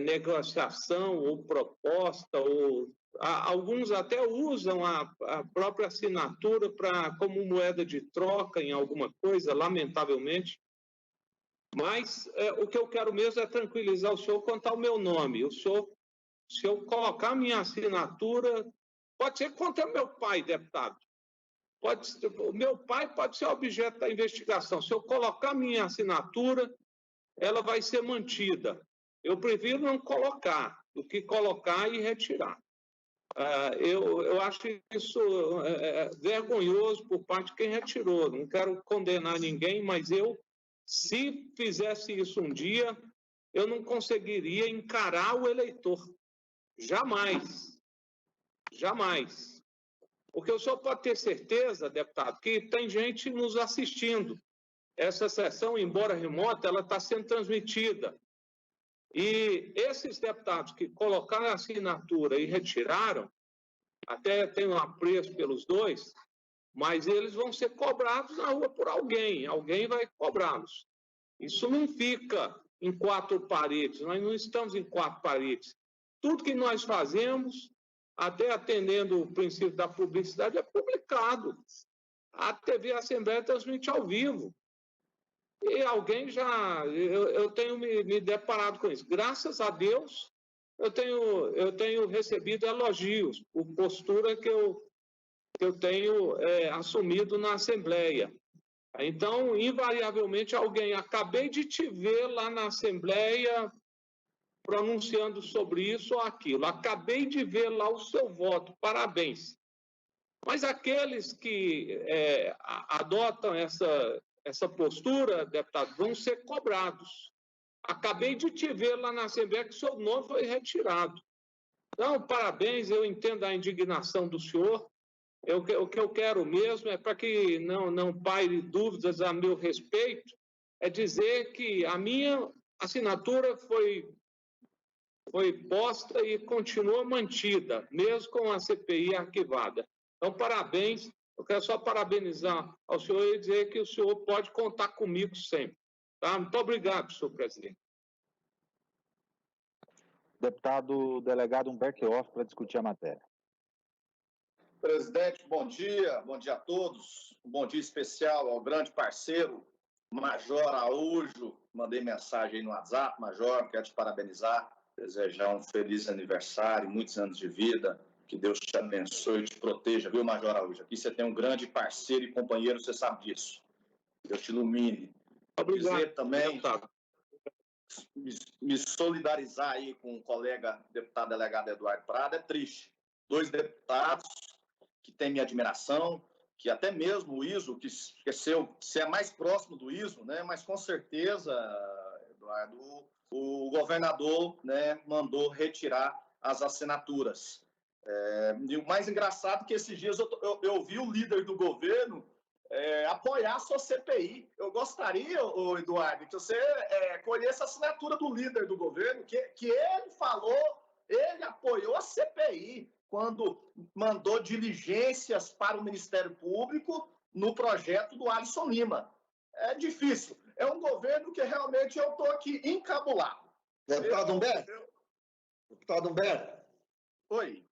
negociação ou proposta, ou alguns até usam a própria assinatura como moeda de troca em alguma coisa, lamentavelmente. Mas o que eu quero mesmo é tranquilizar o senhor quanto ao meu nome. O senhor, se eu colocar minha assinatura, pode ser contra meu pai, deputado. O meu pai pode ser objeto da investigação. Se eu colocar minha assinatura, ela vai ser mantida. Eu prefiro não colocar do que colocar e retirar. Eu acho isso vergonhoso por parte de quem retirou. Não quero condenar ninguém, mas se fizesse isso um dia, eu não conseguiria encarar o eleitor. Jamais. Jamais. Porque o senhor pode ter certeza, deputado, que tem gente nos assistindo. Essa sessão, embora remota, ela está sendo transmitida. E esses deputados que colocaram a assinatura e retiraram, até tenho um apreço pelos dois, mas eles vão ser cobrados na rua por alguém vai cobrá-los. Isso não fica em quatro paredes, nós não estamos em quatro paredes. Tudo que nós fazemos, até atendendo o princípio da publicidade, é publicado. A TV Assembleia transmite ao vivo. E alguém eu tenho me deparado com isso. Graças a Deus, eu tenho recebido elogios por postura que eu tenho assumido na Assembleia. Então, invariavelmente, acabei de te ver lá na Assembleia pronunciando sobre isso ou aquilo, acabei de ver lá o seu voto, parabéns. Mas aqueles que adotam essa postura, deputado, vão ser cobrados. Acabei de te ver lá na Assembleia que seu nome foi retirado. Então, parabéns, eu entendo a indignação do senhor. O que eu quero mesmo é, para que não paire dúvidas a meu respeito, é dizer que a minha assinatura foi posta e continua mantida, mesmo com a CPI arquivada. Então, parabéns. Eu quero só parabenizar ao senhor e dizer que o senhor pode contar comigo sempre. Tá? Muito obrigado, senhor presidente. Deputado delegado Humberto Off, para discutir a matéria. Presidente, bom dia a todos. Um bom dia especial ao grande parceiro, Major Araújo. Mandei mensagem aí no WhatsApp, Major, quero te parabenizar, desejar um feliz aniversário, muitos anos de vida, que Deus te abençoe e te proteja, viu, Major Araújo? Aqui você tem um grande parceiro e companheiro, você sabe disso. Deus te ilumine. Obrigado. Dizer também, me solidarizar aí com o colega deputado delegado Eduardo Prado, é triste. 2 deputados que têm minha admiração, que até mesmo o ISO, que esqueceu, se é mais próximo do ISO, né? Mas com certeza, Eduardo, o governador, né, mandou retirar as assinaturas. E o mais engraçado é que esses dias eu vi o líder do governo apoiar a sua CPI. Eu gostaria, Eduardo, que você colhesse a assinatura do líder do governo, que ele falou, ele apoiou a CPI quando mandou diligências para o Ministério Público no projeto do Alisson Lima. É difícil. É um governo que realmente eu estou aqui encabulado. Deputado Humberto? Deputado Humberto? Oi.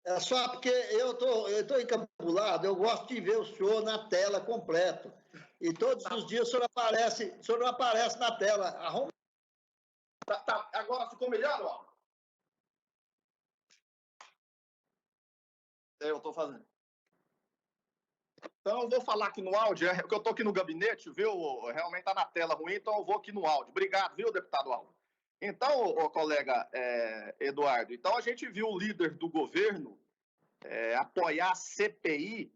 É só porque eu tô encabulado, eu gosto de ver o senhor na tela completo. E todos os dias o senhor não aparece na tela. Arruma. Tá. Agora ficou melhor, ó? Eu estou fazendo. Então, eu vou falar aqui no áudio, porque eu estou aqui no gabinete, viu? Realmente está na tela ruim, então eu vou aqui no áudio. Obrigado, viu, deputado Aldo? Então, colega Eduardo, então a gente viu o líder do governo apoiar a CPI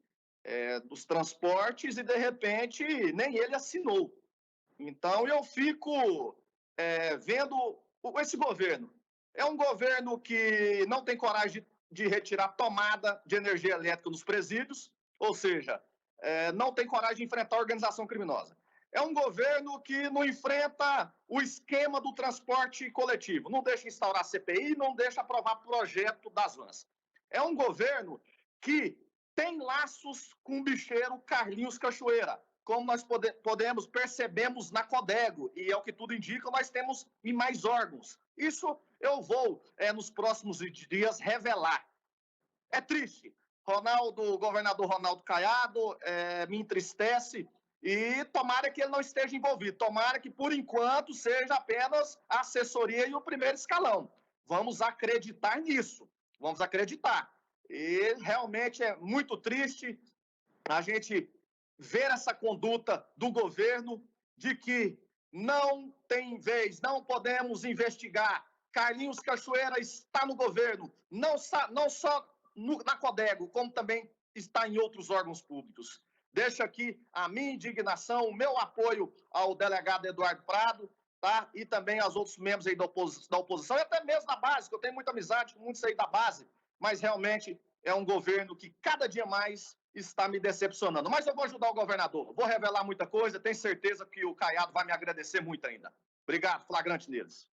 dos transportes e, de repente, nem ele assinou. Então, eu fico vendo esse governo. É um governo que não tem coragem de retirar tomada de energia elétrica nos presídios, ou seja, não tem coragem de enfrentar a organização criminosa. É um governo que não enfrenta o esquema do transporte coletivo, não deixa instaurar CPI, não deixa aprovar projeto das vans. É um governo que tem laços com o bicheiro Carlinhos Cachoeira, como nós percebemos na Codego, e é o que tudo indica, nós temos em mais órgãos. Isso eu vou, nos próximos dias, revelar. É triste. O governador Ronaldo Caiado me entristece e tomara que ele não esteja envolvido. Tomara que, por enquanto, seja apenas a assessoria e o primeiro escalão. Vamos acreditar nisso. Vamos acreditar. E realmente é muito triste a gente ver essa conduta do governo de que não tem vez, não podemos investigar. Carlinhos Cachoeira está no governo, não só na Codego, como também está em outros órgãos públicos. Deixo aqui a minha indignação, o meu apoio ao delegado Eduardo Prado, tá? E também aos outros membros aí da oposição, e até mesmo da base, que eu tenho muita amizade com muitos aí da base, mas realmente é um governo que cada dia mais está me decepcionando. Mas eu vou ajudar o governador, vou revelar muita coisa, tenho certeza que o Caiado vai me agradecer muito ainda. Obrigado, flagrante neles.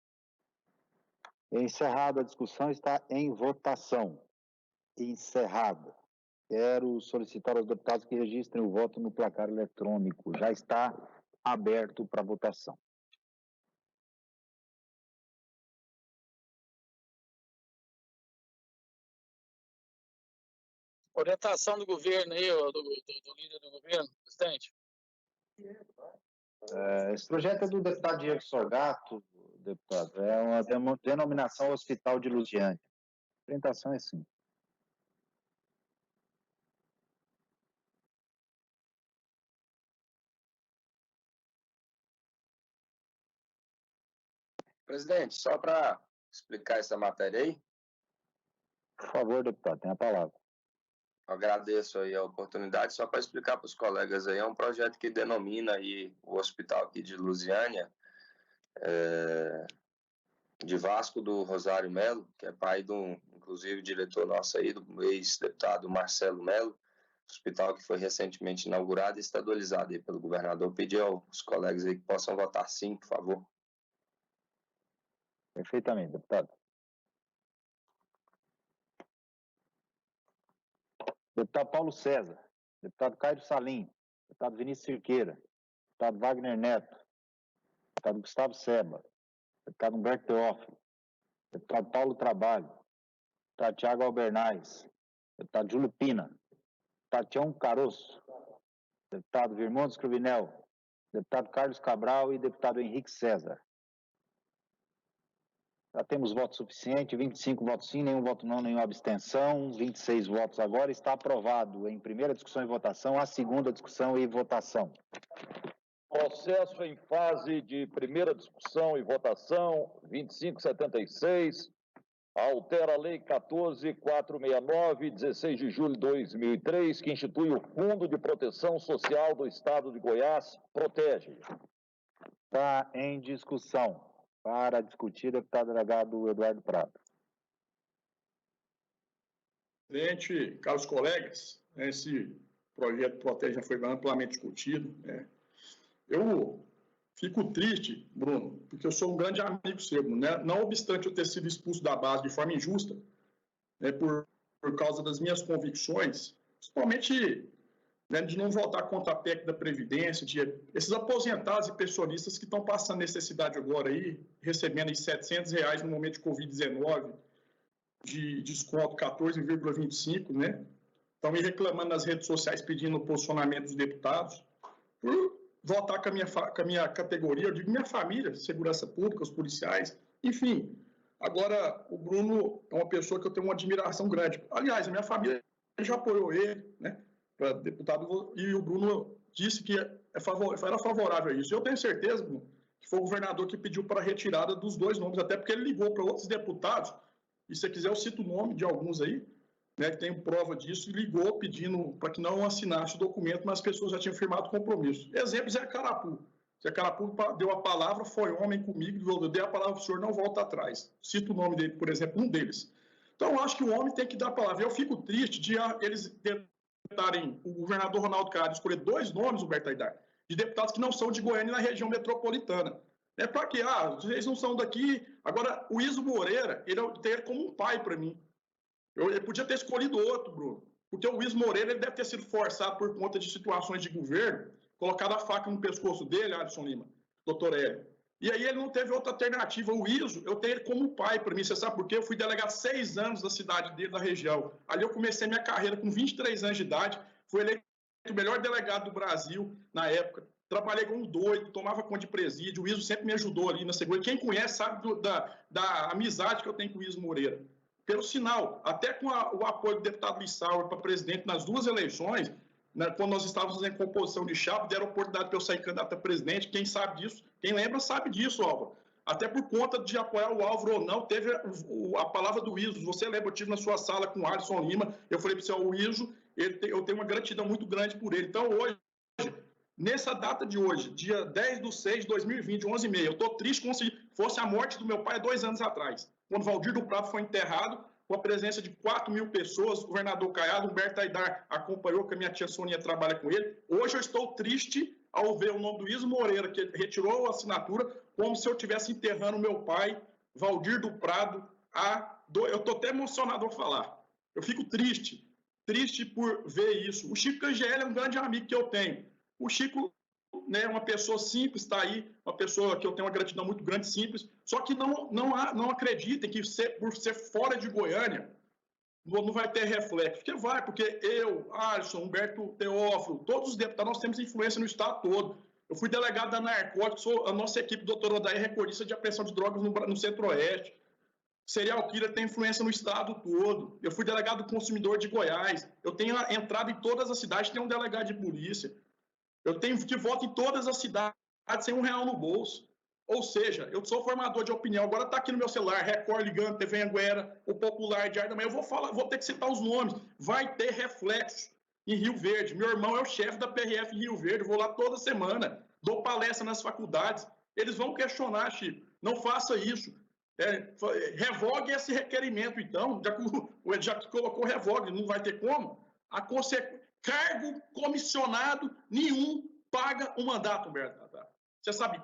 Encerrada a discussão, está em votação. Encerrada. Quero solicitar aos deputados que registrem o voto no placar eletrônico. Já está aberto para votação. Orientação do governo aí, do líder do governo, presidente. Esse projeto é do deputado Diego Sorgato, deputado. É uma denominação Hospital de Lusiânia. A orientação é sim. Presidente, só para explicar essa matéria aí. Por favor, deputado, tem a palavra. Agradeço aí a oportunidade, só para explicar para os colegas aí, é um projeto que denomina aí o hospital aqui de Lusiânia, de Vasco do Rosário Melo, que é pai inclusive, diretor nosso aí, do ex-deputado Marcelo Melo, hospital que foi recentemente inaugurado e estadualizado aí pelo governador. Pedi aos colegas aí que possam votar sim, por favor. Perfeitamente, deputado. Deputado Paulo César, deputado Caio Salim, deputado Vinícius Cirqueira, deputado Wagner Neto, deputado Gustavo Seba, deputado Humberto Teófilo, deputado Paulo Trabalho, deputado Tiago Albernaz, Deputado Júlio Pina. Deputado Tião Caroço. Deputado Virmontes Cruvinel. Deputado Carlos Cabral e deputado Henrique César. Já temos voto suficiente, 25 votos sim, nenhum voto não, nenhuma abstenção, 26 votos agora. Está aprovado em primeira discussão e votação, a segunda discussão e votação. Processo em fase de primeira discussão e votação, 2576, altera a Lei 14.469, 16 de julho de 2003, que institui o Fundo de Proteção Social do Estado de Goiás, Protege. Está em discussão. Para discutir, deputado delegado Eduardo Prado. Presidente, caros colegas, esse projeto Protege já foi amplamente discutido. Eu fico triste, Bruno, porque eu sou um grande amigo seu, né? Não obstante eu ter sido expulso da base de forma injusta, né, por causa das minhas convicções, principalmente, né, de não votar contra a PEC da Previdência, de esses aposentados e pensionistas que estão passando necessidade agora aí, recebendo aí R$700 no momento de Covid-19, de desconto 14,25, né? Estão me reclamando nas redes sociais pedindo o posicionamento dos deputados, por votar com a minha categoria, eu digo minha família, segurança pública, os policiais, enfim. Agora, o Bruno é uma pessoa que eu tenho uma admiração grande. Aliás, a minha família já apoiou ele, né, para deputado, e o Bruno disse que era favorável a isso. Eu tenho certeza, Bruno, que foi o governador que pediu para a retirada dos dois nomes, até porque ele ligou para outros deputados, e se você quiser eu cito o nome de alguns aí, né, que tem prova disso, e ligou pedindo para que não assinasse o documento, mas as pessoas já tinham firmado compromisso. Exemplo, Zé Carapu. Zé Carapu deu a palavra, foi homem comigo, eu dei a palavra para o senhor, não volta atrás. Cito o nome dele, por exemplo, um deles. Então, eu acho que o homem tem que dar a palavra. Eu fico triste de eles tentarem, o governador Ronaldo Caiado, escolher dois nomes, Humberto Aidar, de deputados que não são de Goiânia na região metropolitana. É para quê? Eles não são daqui. Agora, o Iso Moreira, ele tem como um pai para mim. Ele podia ter escolhido outro, Bruno, porque o Iso Moreira ele deve ter sido forçado por conta de situações de governo, colocado a faca no pescoço dele, Alisson Lima, doutor Hélio. E aí ele não teve outra alternativa. O Iso, eu tenho ele como pai para mim, você sabe por quê? Eu fui delegado 6 anos da cidade dele, da região. Ali eu comecei minha carreira com 23 anos de idade, fui eleito o melhor delegado do Brasil na época. Trabalhei com um doido, tomava conta de presídio, o Iso sempre me ajudou ali na segurança. Quem conhece sabe da amizade que eu tenho com o Iso Moreira. Pelo sinal, até com o apoio do deputado Lissauer para presidente nas 2 eleições, né, quando nós estávamos em composição de chapa, deram oportunidade para eu sair candidato a presidente. Quem sabe disso, quem lembra sabe disso, Álvaro. Até por conta de apoiar o Álvaro ou não, teve a palavra do Iso. Você lembra, eu estive na sua sala com o Alisson Lima, eu falei para o senhor, o Iso, eu tenho uma gratidão muito grande por ele. Então, hoje, nessa data de hoje, dia 10/6/2020, 11h30, eu estou triste como se fosse a morte do meu pai há 2 anos atrás, quando Valdir do Prado foi enterrado, com a presença de 4.000 pessoas, o governador Caiado, Humberto Aidar acompanhou, que a minha tia Sonia trabalha com ele. Hoje eu estou triste ao ver o nome do Iso Moreira, que retirou a assinatura, como se eu estivesse enterrando meu pai, Valdir do Prado, eu estou até emocionado ao falar. Eu fico triste por ver isso. O Chico Cangielli é um grande amigo que eu tenho. O Chico, né, uma pessoa simples, está aí, uma pessoa que eu tenho uma gratidão muito grande, simples, só que não acreditem que por ser fora de Goiânia não vai ter reflexo, porque eu, Alisson, Humberto Teófilo, todos os deputados, nós temos influência no estado todo. Eu fui delegado da Narcóticos, a nossa equipe, doutora Odair, recordista de apreensão de drogas no Centro-Oeste. Serial killer tem influência no estado todo. Eu fui delegado do consumidor de Goiás. Eu tenho entrado em todas as cidades, tem um delegado de polícia. Eu tenho que voto em todas as cidades sem R$1 no bolso. Ou seja, eu sou formador de opinião. Agora está aqui no meu celular, Record ligando, TV Anguera, o Popular, Diário da Manhã. Eu vou ter que citar os nomes. Vai ter reflexo em Rio Verde. Meu irmão é o chefe da PRF em Rio Verde. Eu vou lá toda semana. Dou palestra nas faculdades. Eles vão questionar, Chico. Não faça isso. Revogue esse requerimento, então. Já que colocou revogue, não vai ter como. Cargo comissionado nenhum paga o mandato, Humberto. Você sabe,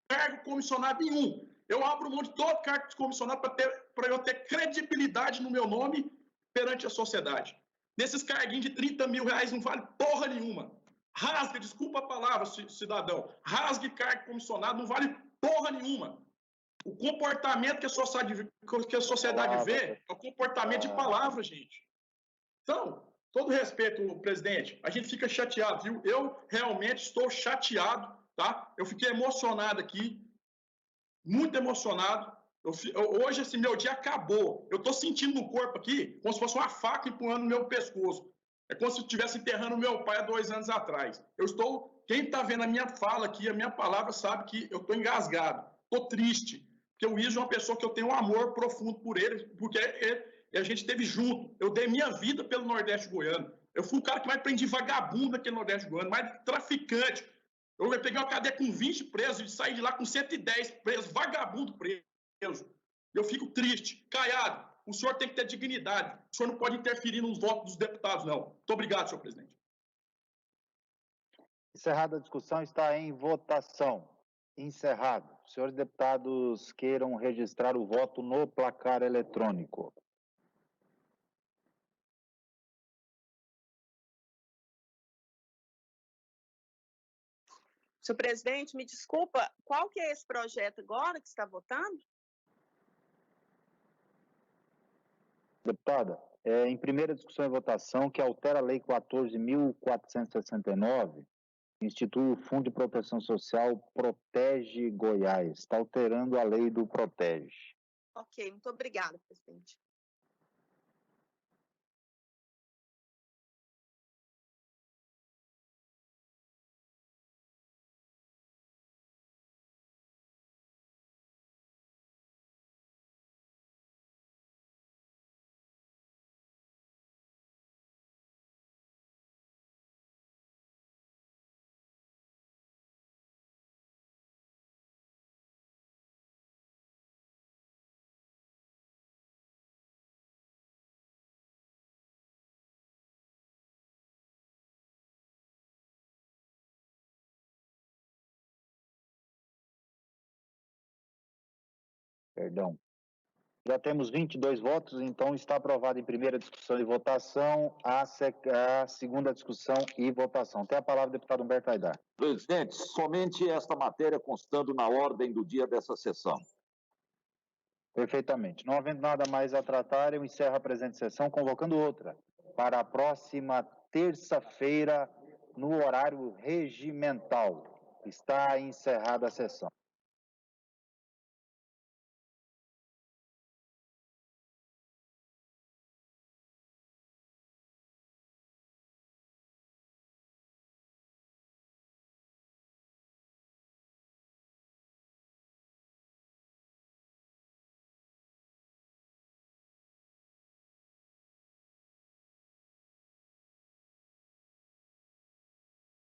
cargo comissionado nenhum. Eu abro mão de todo cargo comissionado para eu ter credibilidade no meu nome perante a sociedade. Nesses carguinhos de R$30 mil não vale porra nenhuma. Rasgue, desculpa a palavra, cidadão, rasgue cargo comissionado, não vale porra nenhuma. O comportamento que a sociedade vê é o comportamento de palavra, gente. Então, todo respeito, presidente, a gente fica chateado, viu? Eu realmente estou chateado, tá? Eu fiquei emocionado aqui, muito emocionado. Hoje, esse meu dia acabou. Eu estou sentindo no corpo aqui como se fosse uma faca empurrando no meu pescoço. É como se eu estivesse enterrando meu pai há 2 anos atrás. Quem está vendo a minha fala aqui, a minha palavra, sabe que eu estou engasgado, estou triste. Porque o Iso é uma pessoa que eu tenho um amor profundo por ele, porque a gente esteve junto. Eu dei minha vida pelo Nordeste goiano. Eu fui o cara que mais prendi vagabundo naquele Nordeste goiano, mais traficante. Eu peguei uma cadeia com 20 presos e saí de lá com 110 presos, vagabundo preso. Eu fico triste. Caiado, o senhor tem que ter dignidade. O senhor não pode interferir nos votos dos deputados, não. Muito obrigado, senhor presidente. Encerrada a discussão, está em votação. Encerrado. Os senhores deputados queiram registrar o voto no placar eletrônico. Senhor presidente, me desculpa, qual que é esse projeto agora que está votando? Deputada, em primeira discussão e votação, que altera a Lei 14.469, institui o Fundo de Proteção Social Protege Goiás. Está alterando a lei do Protege. Ok, muito obrigada, presidente. Perdão. Já temos 22 votos, então está aprovado em primeira discussão e votação a segunda discussão e votação. Tem a palavra o deputado Humberto Aidar. Presidente, somente esta matéria constando na ordem do dia dessa sessão. Perfeitamente. Não havendo nada mais a tratar, eu encerro a presente sessão, convocando outra para a próxima terça-feira, no horário regimental. Está encerrada a sessão.